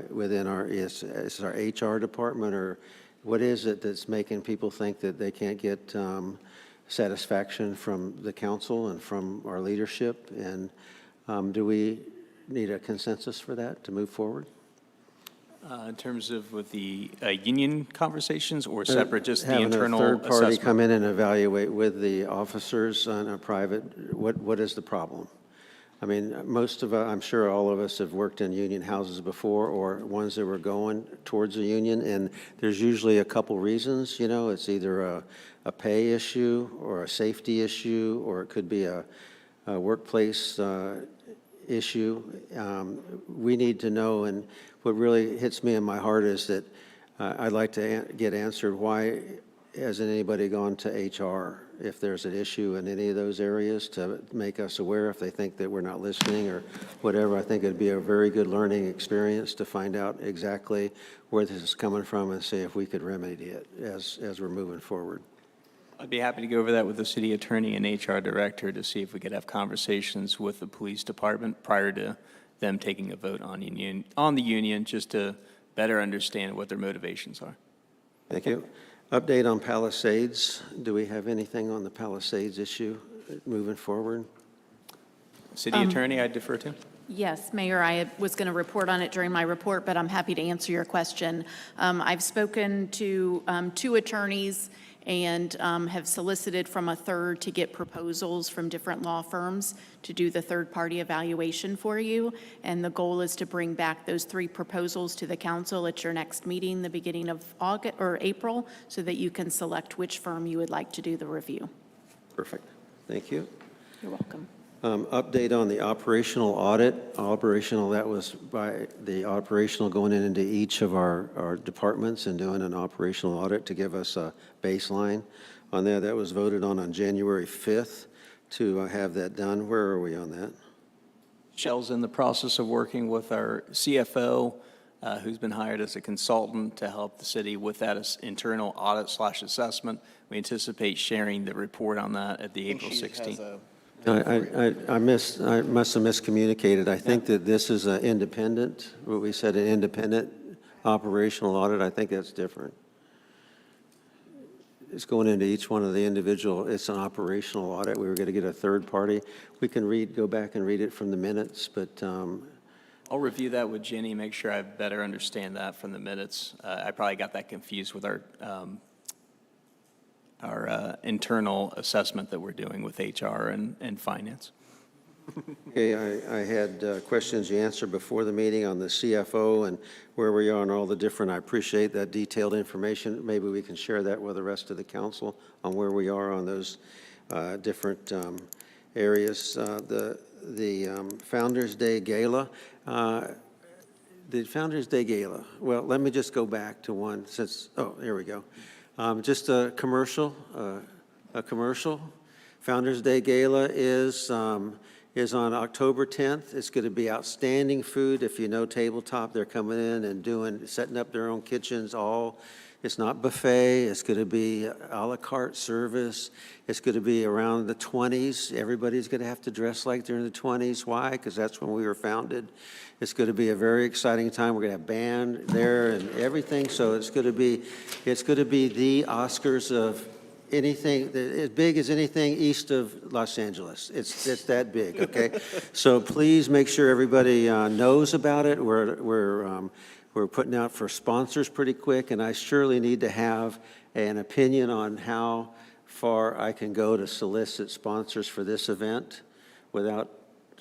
within is our HR department, or what is it that's making people think that they can't get satisfaction from the council and from our leadership, and do we need a consensus for that to move forward? In terms of with the union conversations or separate, just the internal having a third party assessment? come in and evaluate with the officers on a private, what is the problem? I mean, I'm sure all of us have worked in union houses before, or ones that were going towards a union, and there's usually a couple reasons, you know. It's either a pay issue or a safety issue, or it could be a workplace issue. We need to know, and what really hits me in my heart is that I'd like to get answered, why hasn't anybody gone to HR if there's an issue in any of those areas to make us aware if they think that we're not listening or whatever. I think it'd be a very good learning experience to find out exactly where this is coming from and see if we could remedy it as we're moving forward. I'd be happy to go over that with the city attorney and HR director to see if we could have conversations with the police department prior to them taking a vote on the union, just to better understand what their motivations are. Thank you. Update on Palisades. Do we have anything on the Palisades issue moving forward? City attorney, I defer to. Yes, Mayor, I was going to report on it during my report, but I'm happy to answer your question. I've spoken to two attorneys and have solicited from a third to get proposals from different law firms to do the third-party evaluation for you. And the goal is to bring back those three proposals to the council at your next meeting, the beginning of August or April, so that you can select which firm you would like to do the review. Perfect. Thank you. You're welcome. Update on the operational audit. That was by the operational going into each of our departments and doing an operational audit to give us a baseline on that. That was voted on January 5th to have that done. Where are we on that? Michelle's in the process of working with our CFO, who's been hired as a consultant to help the city with that internal audit/assessment. We anticipate sharing the report on that at the April 16th. I must have miscommunicated. I think that this is an independent, what we said, an independent operational audit. I think that's different. It's going into each one of the individual, it's an operational audit. We were going to get a third party. We can go back and read it from the minutes, but I'll review that with Jenny, make sure I better understand that from the minutes. I probably got that confused with our internal assessment that we're doing with HR and finance. Okay, I had questions you answered before the meeting on the CFO and where we are on all the different, I appreciate that detailed information. Maybe we can share that with the rest of the council on where we are on those different areas. The Founder's Day Gala, the Founder's Day Gala, well, let me just go back to one since, oh, here we go. Just a commercial. Founder's Day Gala is on October 10th. It's going to be outstanding food. If you know Tabletop, they're coming in and setting up their own kitchens it's not buffet. It's going to be a la carte service. It's going to be around the 20s. Everybody's going to have to dress like they're in the 20s. Why? Because that's when we were founded. It's going to be a very exciting time. We're going to have band there and everything. So it's going to be the Oscars of anything, as big as anything east of Los Angeles. It's that big, okay? So please make sure everybody knows about it. We're putting out for sponsors pretty quick, and I surely need to have an opinion on how far I can go to solicit sponsors for this event without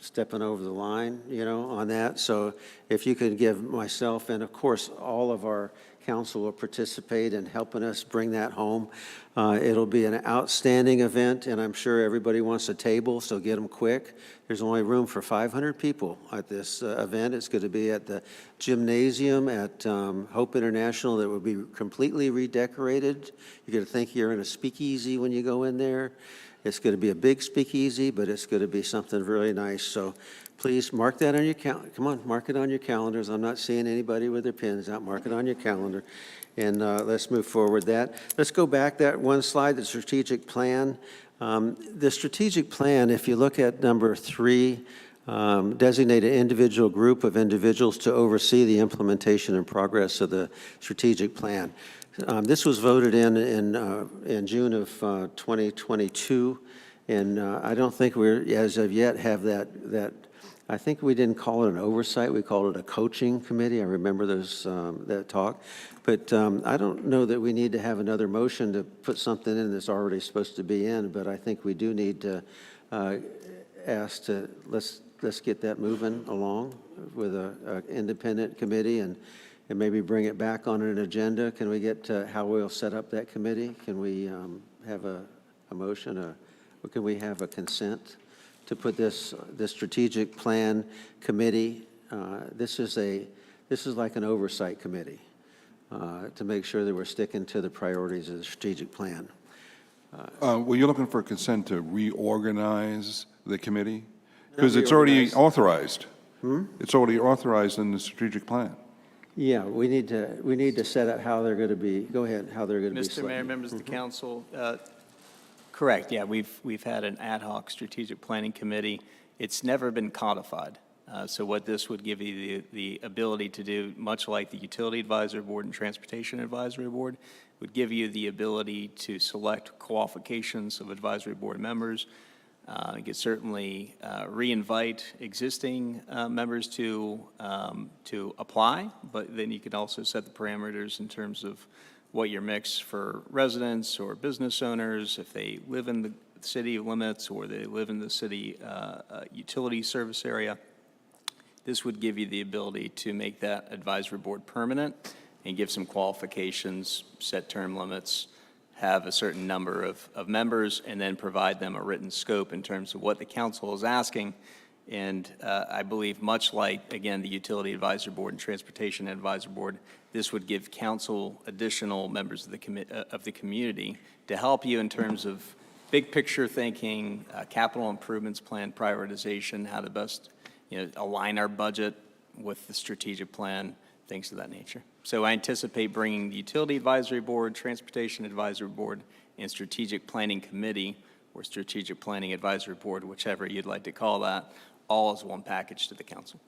stepping over the line, on that. So if you could give myself, and of course, all of our council will participate in helping us bring that home. It'll be an outstanding event, and I'm sure everybody wants a table, so get them quick. There's only room for 500 people at this event. It's going to be at the gymnasium at Hope International that will be completely redecorated. You're going to think you're in a speakeasy when you go in there. It's going to be a big speakeasy, but it's going to be something really nice. So please mark that on your calendar. Come on, mark it on your calendars. I'm not seeing anybody with their pens out. Mark it on your calendar. And let's move forward that. Let's go back that one slide, the strategic plan. The strategic plan, if you look at number 3, designate an individual group of individuals to oversee the implementation and progress of the strategic plan. This was voted in June of 2022, and I don't think we're, as of yet, have that. I think we didn't call it an oversight, we called it a coaching committee. I remember that talk. But I don't know that we need to have another motion to put something in that's already supposed to be in, but I think we do need to ask to, let's get that moving along with an independent committee and maybe bring it back on an agenda. Can we get to how we'll set up that committee? Can we have a motion, or can we have a consent to put this strategic plan committee? This is like an oversight committee to make sure that we're sticking to the priorities of the strategic plan. Well, you're looking for consent to reorganize the committee? Because it's already authorized. It's already authorized in the strategic plan. Yeah, we need to set out how they're going to be, go ahead, how they're going to be Mr. Mayor, selected. members of the council, correct, yeah, we've had an ad hoc strategic planning committee. It's never been codified. So what this would give you the ability to do, much like the Utility Advisory Board and Transportation Advisory Board, would give you the ability to select qualifications of advisory board members. You could certainly re-invite existing members to apply, but then you could also set the parameters in terms of what your mix for residents or business owners, if they live in the city limits or they live in the city utility service area. This would give you the ability to make that advisory board permanent and give some qualifications, set term limits, have a certain number of members, and then provide them a written scope in terms of what the council is asking. And I believe much like, again, the Utility Advisory Board and Transportation Advisory Board, this would give council additional members of the community to help you in terms of big picture thinking, capital improvements plan prioritization, how to best align our budget with the strategic plan, things of that nature. So I anticipate bringing the Utility Advisory Board, Transportation Advisory Board, and Strategic Planning Committee, or Strategic Planning Advisory Board, whichever you'd like to call that, all as one package to the council.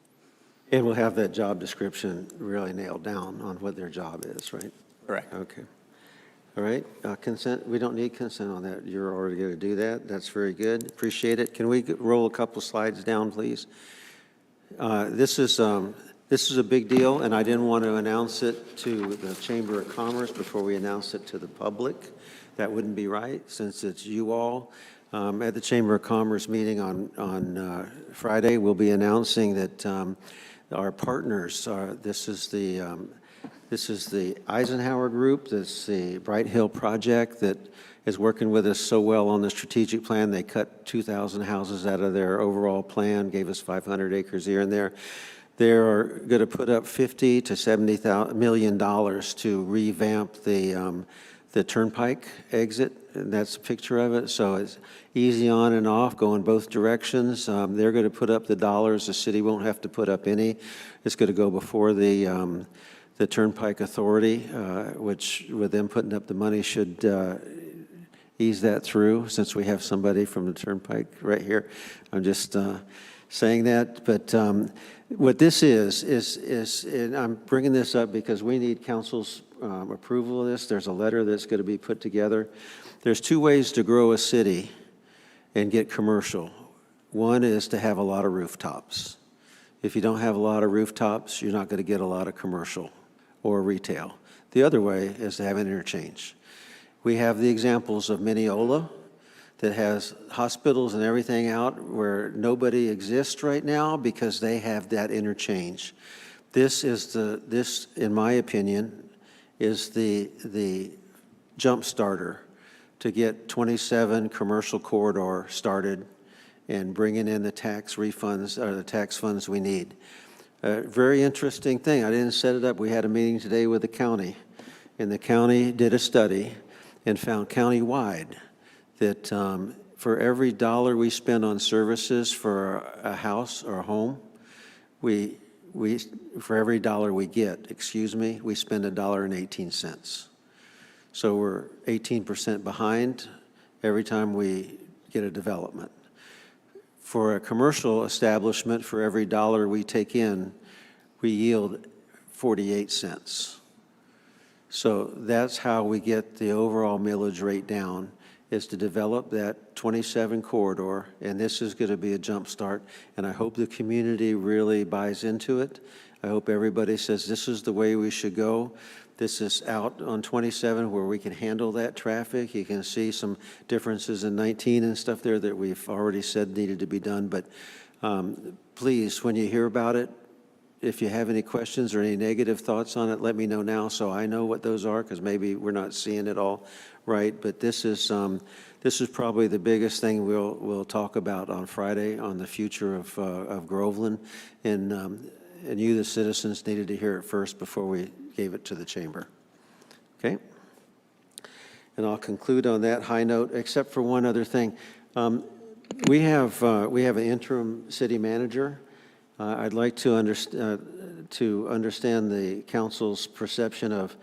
And we'll have that job description really nailed down on what their job is, right? Correct. Okay. All right, consent, we don't need consent on that. You're already going to do that. That's very good. Appreciate it. Can we roll a couple slides down, please? This is a big deal, and I didn't want to announce it to the Chamber of Commerce before we announce it to the public. That wouldn't be right, since it's you all. At the Chamber of Commerce meeting on Friday, we'll be announcing that our partners are, this is the Eisenhower Group, this is the Bright Hill Project that is working with us so well on the strategic plan. They cut 2,000 houses out of their overall plan, gave us 500 acres here and there. They're going to put up $50 to $70 million to revamp the Turnpike exit, and that's a picture of it. So it's easy on and off, going both directions. They're going to put up the dollars. The city won't have to put up any. It's going to go before the Turnpike Authority, which with them putting up the money should ease that through, since we have somebody from the Turnpike right here. I'm just saying that. But what this is, and I'm bringing this up because we need council's approval of this. There's a letter that's going to be put together. There's two ways to grow a city and get commercial. One is to have a lot of rooftops. If you don't have a lot of rooftops, you're not going to get a lot of commercial or retail. The other way is to have an interchange. We have the examples of Mineola that has hospitals and everything out where nobody exists right now because they have that interchange. This, in my opinion, is the jump starter to get 27 commercial corridor started and bringing in the tax refunds or the tax funds we need. Very interesting thing. I didn't set it up. We had a meeting today with the county, and the county did a study and found countywide that for every dollar we spend on services for a house or a home, for every dollar we get, we spend $1.18. So we're 18% behind every time we get a development. For a commercial establishment, for every dollar we take in, we yield 48 cents. So that's how we get the overall millage rate down, is to develop that 27 corridor, and this is going to be a jump start, and I hope the community really buys into it. I hope everybody says this is the way we should go. This is out on 27 where we can handle that traffic. You can see some differences in 19 and stuff there that we've already said needed to be done, but please, when you hear about it, if you have any questions or any negative thoughts on it, let me know now so I know what those are, because maybe we're not seeing it all right. But this is probably the biggest thing we'll talk about on Friday on the future of Groveland, and you, the citizens, needed to hear it first before we gave it to the chamber. Okay. And I'll conclude on that high note, except for one other thing. We have an interim city manager. I'd like to understand the council's perception of,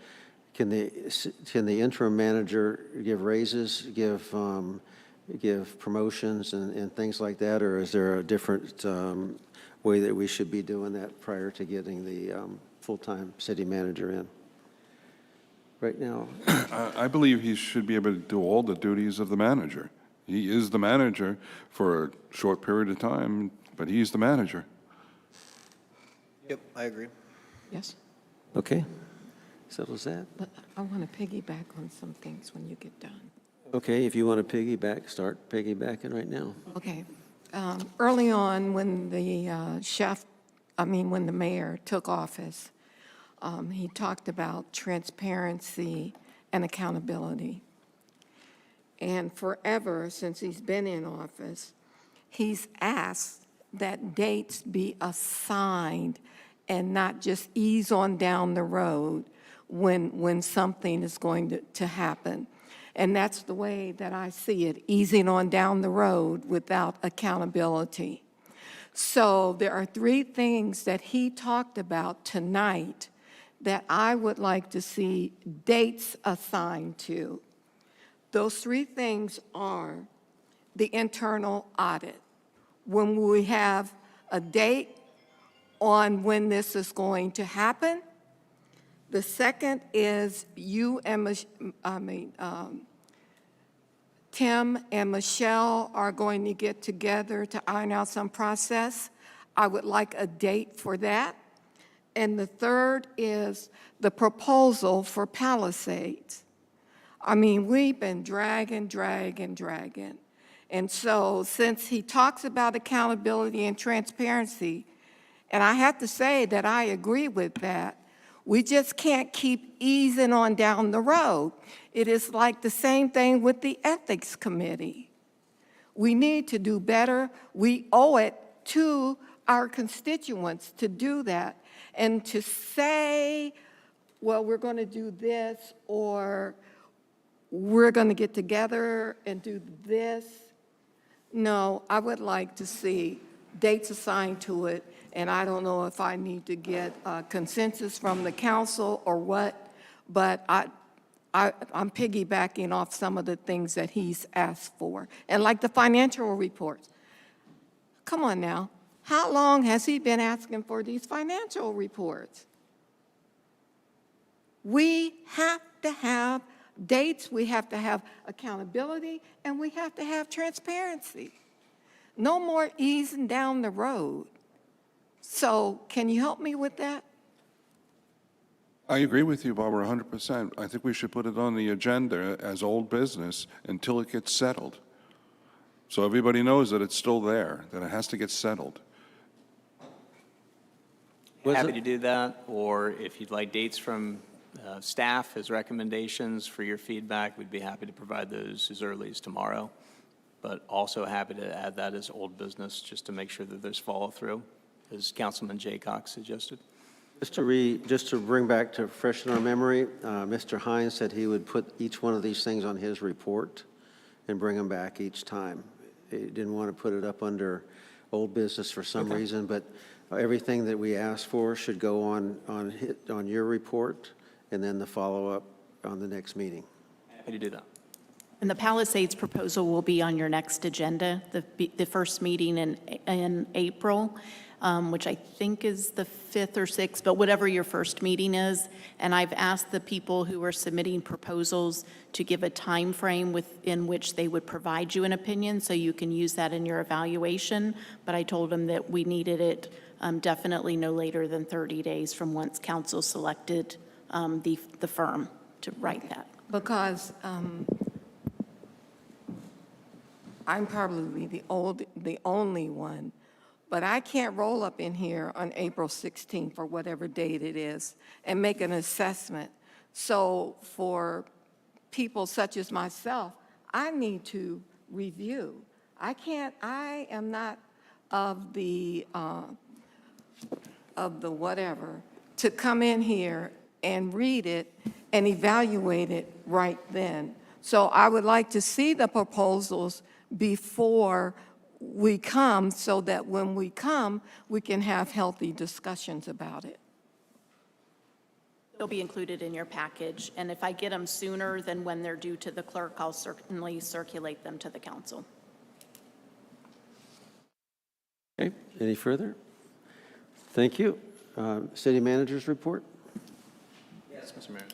can the interim manager give raises, give promotions and things like that, or is there a different way that we should be doing that prior to getting the full-time city manager in? Right now, I believe he should be able to do all the duties of the manager. He is the manager for a short period of time, but he's the manager. Yep, I agree. Yes, okay, settles that. but I want to piggyback on some things when you get done. Okay, if you want to piggyback, start piggybacking right now. Okay. Early on, when the when the mayor took office, he talked about transparency and accountability. And forever, since he's been in office, he's asked that dates be assigned and not just ease on down the road when something is going to happen. And that's the way that I see it, easing on down the road without accountability. So there are three things that he talked about tonight that I would like to see dates assigned to. Those three things are the internal audit. When we have a date on when this is going to happen. The second is Tim and Michelle are going to get together to iron out some process. I would like a date for that. And the third is the proposal for Palisades. I mean, we've been dragging. And so since he talks about accountability and transparency, and I have to say that I agree with that, we just can't keep easing on down the road. It is like the same thing with the Ethics Committee. We need to do better. We owe it to our constituents to do that. And to say, well, we're going to do this, or we're going to get together and do this. No, I would like to see dates assigned to it, and I don't know if I need to get consensus from the council or what, but I'm piggybacking off some of the things that he's asked for. And like the financial reports. Come on now. How long has he been asking for these financial reports? We have to have dates, we have to have accountability, and we have to have transparency. No more easing down the road. So can you help me with that? I agree with you, Barbara, 100%. I think we should put it on the agenda as old business until it gets settled. So everybody knows that it's still there, that it has to get settled. Happy to do that, or if you'd like dates from staff as recommendations for your feedback, we'd be happy to provide those as early as tomorrow. But also happy to add that as old business, just to make sure that there's follow-through, as Councilman Jaycock suggested. Just to bring back to freshen our memory, Mr. Hines said he would put each one of these things on his report and bring them back each time. He didn't want to put it up under old business for some reason, but everything that we asked for should go on your report, and then the follow-up on the next meeting. Happy to do that. And the Palisades proposal will be on your next agenda, the first meeting in April, which I think is the 5th or 6th, but whatever your first meeting is. And I've asked the people who are submitting proposals to give a time frame within which they would provide you an opinion, so you can use that in your evaluation. But I told them that we needed it definitely no later than 30 days from once council selected the firm to write that. Because I'm probably the only one, but I can't roll up in here on April 16th or whatever date it is and make an assessment. So for people such as myself, I need to review. I am not of the whatever, to come in here and read it and evaluate it right then. So I would like to see the proposals before we come, so that when we come, we can have healthy discussions about it. They'll be included in your package, and if I get them sooner than when they're due to the clerk, I'll certainly circulate them to the council. Okay, any further? Thank you. City Manager's report? Yes, Mr. Mayor.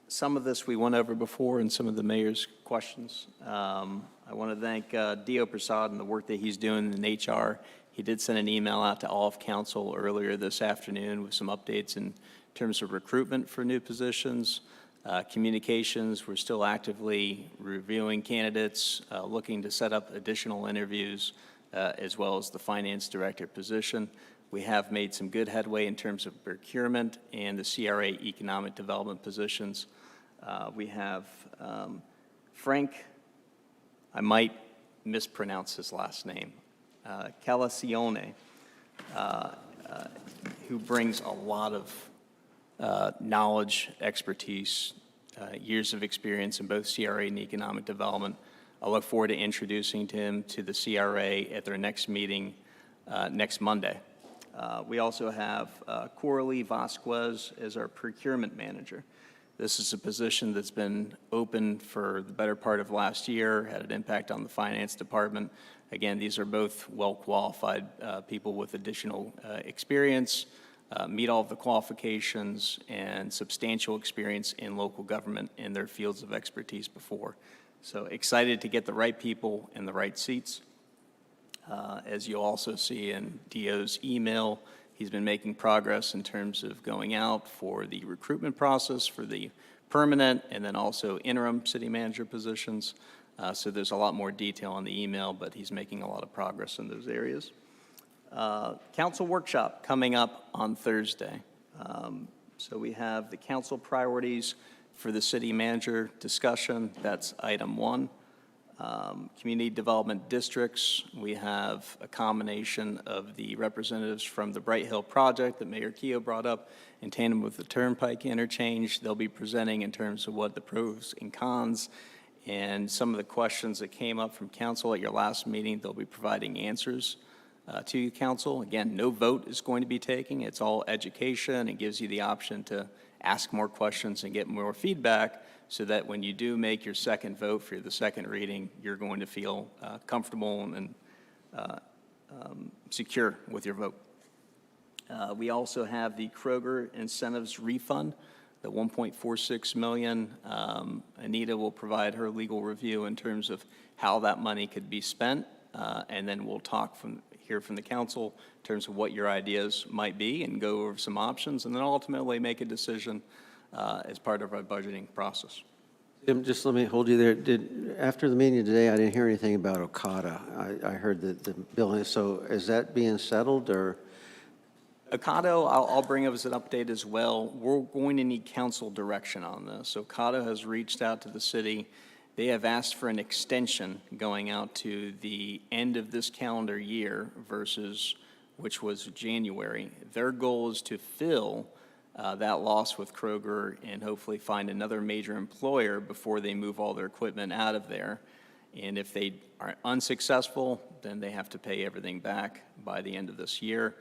Some of this we went over before in some of the mayor's questions. I want to thank Dio Prasad and the work that he's doing in HR. He did send an email out to all of council earlier this afternoon with some updates in terms of recruitment for new positions, communications. We're still actively reviewing candidates, looking to set up additional interviews, as well as the finance director position. We have made some good headway in terms of procurement and the CRA economic development positions. We have Frank, I might mispronounce his last name, Calacione, who brings a lot of knowledge, expertise, years of experience in both CRA and economic development. I look forward to introducing him to the CRA at their next meeting next Monday. We also have Coralie Vasquez as our procurement manager. This is a position that's been open for the better part of last year, had an impact on the finance department. Again, these are both well-qualified people with additional experience, meet all of the qualifications, and substantial experience in local government in their fields of expertise before. So excited to get the right people in the right seats. As you'll also see in Dio's email, he's been making progress in terms of going out for the recruitment process for the permanent, and then also interim city manager positions. So there's a lot more detail on the email, but he's making a lot of progress in those areas. Council workshop coming up on Thursday. So we have the council priorities for the city manager discussion. That's item 1. Community development districts, we have a combination of the representatives from the Bright Hill project that Mayor Keough brought up in tandem with the Turnpike interchange. They'll be presenting in terms of what the pros and cons and some of the questions that came up from council at your last meeting. They'll be providing answers to you, council. Again, no vote is going to be taken. It's all education. It gives you the option to ask more questions and get more feedback, so that when you do make your second vote for the second reading, you're going to feel comfortable and secure with your vote. We also have the Kroger incentives refund, the $1.46 million. Anita will provide her legal review in terms of how that money could be spent, and then we'll hear from the council in terms of what your ideas might be and go over some options, and then ultimately make a decision as part of our budgeting process. Tim, just let me hold you there. After the meeting today, I didn't hear anything about Okada. I heard that the billing, so is that being settled, or? Ocado, I'll bring up as an update as well. We're going to need council direction on this. Ocado has reached out to the city. They have asked for an extension going out to the end of this calendar year versus which was January. Their goal is to fill that loss with Kroger and hopefully find another major employer before they move all their equipment out of there. And if they are unsuccessful, then they have to pay everything back by the end of this year.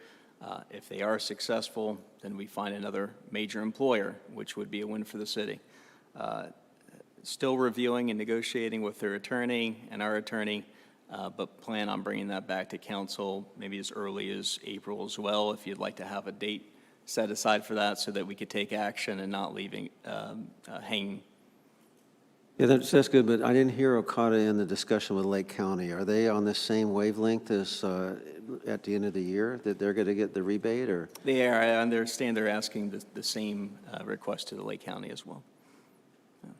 If they are successful, then we find another major employer, which would be a win for the city. Still reviewing and negotiating with their attorney and our attorney, but plan on bringing that back to council maybe as early as April as well, if you'd like to have a date set aside for that so that we could take action and not leaving hanging. Yeah, that's good, but I didn't hear Okada in the discussion with Lake County. Are they on the same wavelength as at the end of the year, that they're going to get the rebate, or? They are. I understand they're asking the same request to the Lake County as well. Yeah.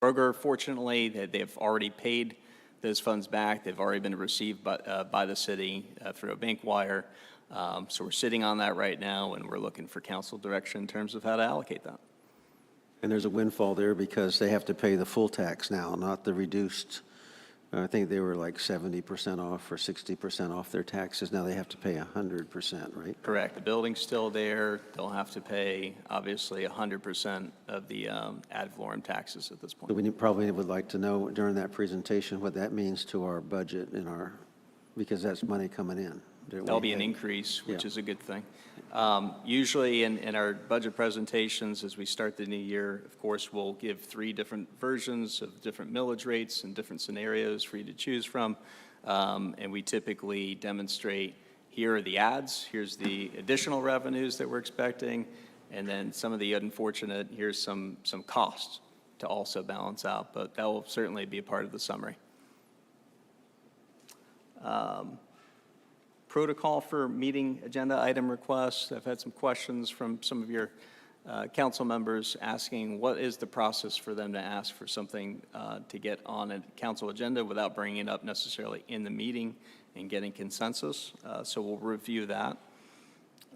Kroger, fortunately, they've already paid those funds back. They've already been received by the city through a bank wire. So we're sitting on that right now, and we're looking for council direction in terms of how to allocate that. And there's a windfall there because they have to pay the full tax now, not the reduced. I think they were like 70% off or 60% off their taxes. Now they have to pay 100%, right? Correct. The building's still there. They'll have to pay, obviously, 100% of the ad valorem taxes at this point. So we probably would like to know during that presentation what that means to our budget and because that's money coming in. There'll be an increase, which Yeah. is a good thing. Usually in our budget presentations, as we start the new year, of course, we'll give 3 different versions of different millage rates and different scenarios for you to choose from. And we typically demonstrate, here are the ads, here's the additional revenues that we're expecting, and then some of the unfortunate, here's some costs to also balance out. But that will certainly be a part of the summary. Protocol for meeting agenda item requests. I've had some questions from some of your council members asking what is the process for them to ask for something to get on a council agenda without bringing it up necessarily in the meeting and getting consensus. So we'll review that.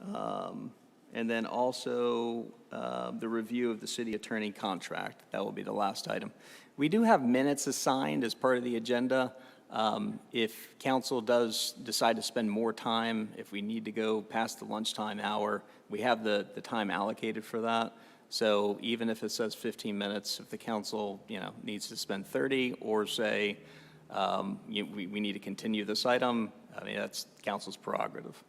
And then also the review of the city attorney contract. That will be the last item. We do have minutes assigned as part of the agenda. If council does decide to spend more time, if we need to go past the lunchtime hour, we have the time allocated for that. So even if it says 15 minutes, if the council, needs to spend 30 or say we need to continue this item, I mean, that's council's prerogative.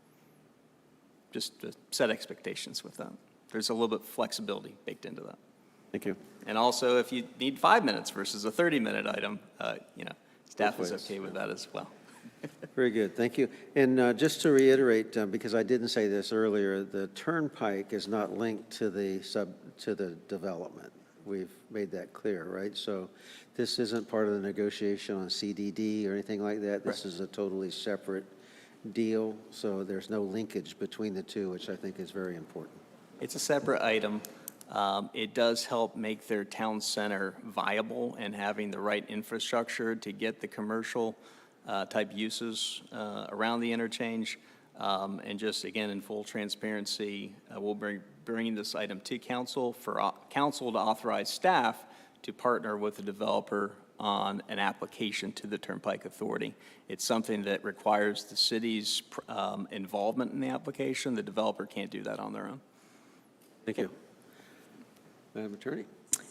Just to set expectations with that. There's a little bit of flexibility baked into that. Thank you. And also, if you need 5 minutes versus a 30-minute item, staff is ways. okay with that as well. Very good, thank you. And just to reiterate, because I didn't say this earlier, the Turnpike is not linked to the development. We've made that clear, right? So this isn't part of the negotiation on CDD or anything like that. This is a totally separate deal, so there's no linkage between the two, which I think is very important. It's a separate item. It does help make their town center viable and having the right infrastructure to get the commercial type uses around the interchange. And just, again, in full transparency, we'll bringing this item to council for council to authorize staff to partner with the developer on an application to the Turnpike Authority. It's something that requires the city's involvement in the application. The developer can't do that on their own. Thank you. Madam Attorney?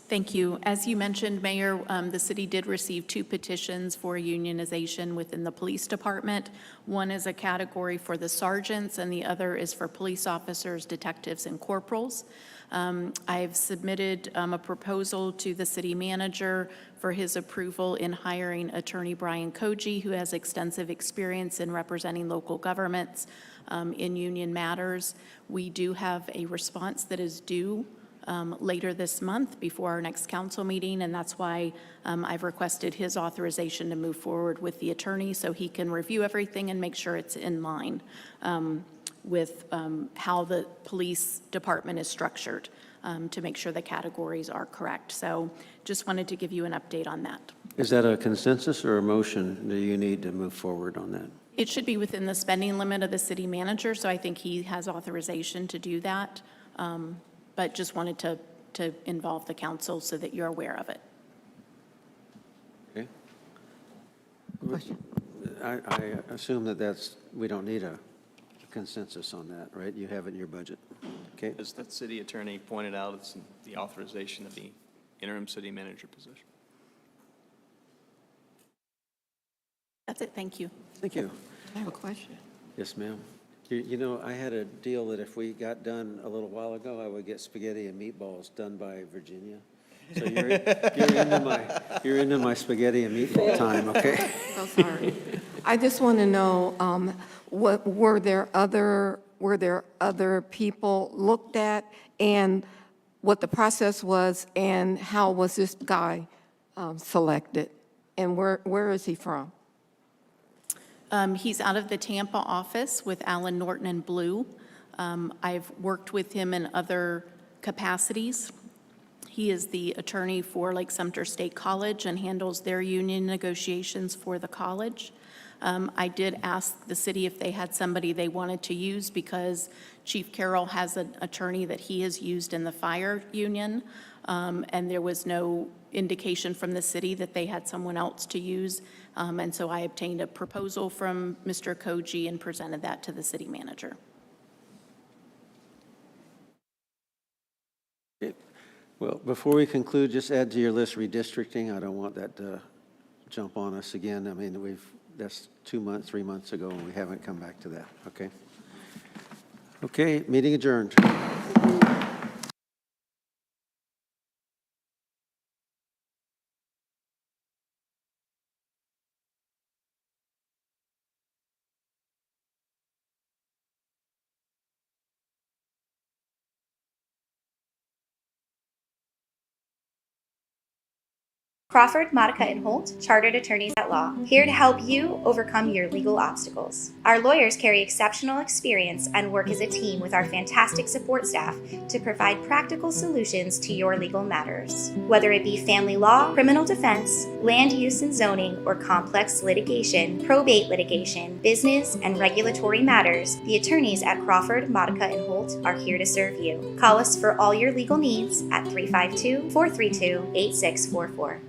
Thank you. As you mentioned, Mayor, the city did receive 2 petitions for unionization within the police department. One is a category for the sergeants, and the other is for police officers, detectives, and corporals. I've submitted a proposal to the city manager for his approval in hiring Attorney Brian Koji, who has extensive experience in representing local governments in union matters. We do have a response that is due later this month before our next council meeting, and that's why I've requested his authorization to move forward with the attorney so he can review everything and make sure it's in line with how the police department is structured to make sure the categories are correct. So just wanted to give you an update on that. Is that a consensus or a motion? Do you need to move forward on that? It should be within the spending limit of the city manager, so I think he has authorization to do that. But just wanted to involve the council so that you're aware of it. Okay. I assume that we don't need a consensus on that, right? You have it in your budget. Okay. As the city attorney pointed out, it's the authorization of the interim city manager position. That's it. Thank you. Thank you. I have a question. Yes, ma'am. You know, I had a deal that if we got done a little while ago, I would get spaghetti and meatballs done by Virginia. So you're into my spaghetti and meatball time, okay? So sorry. I just want to know, were there other people looked at, and what the process was, and how was this guy selected, and where is he from? He's out of the Tampa office with Alan Norton and Blue. I've worked with him in other capacities. He is the attorney for Lake Sumter State College and handles their union negotiations for the college. I did ask the city if they had somebody they wanted to use because Chief Carroll has an attorney that he has used in the fire union, and there was no indication from the city that they had someone else to use. And so I obtained a proposal from Mr. Koji and presented that to the city manager. Okay. Well, before we conclude, just add to your list redistricting. I don't want that to jump on us again. I mean, that's 2 months, 3 months ago, and we haven't come back to that, okay? Okay, meeting adjourned. Crawford, Modica, and Holt, Chartered Attorneys at Law, here to help you overcome your legal obstacles. Our lawyers carry exceptional experience and work as a team with our fantastic support staff to provide practical solutions to your legal matters. Whether it be family law, criminal defense, land use and zoning, or complex litigation, probate litigation, business, and regulatory matters, the attorneys at Crawford, Modica, and Holt are here to serve you. Call us for all your legal needs at 352-432-8644.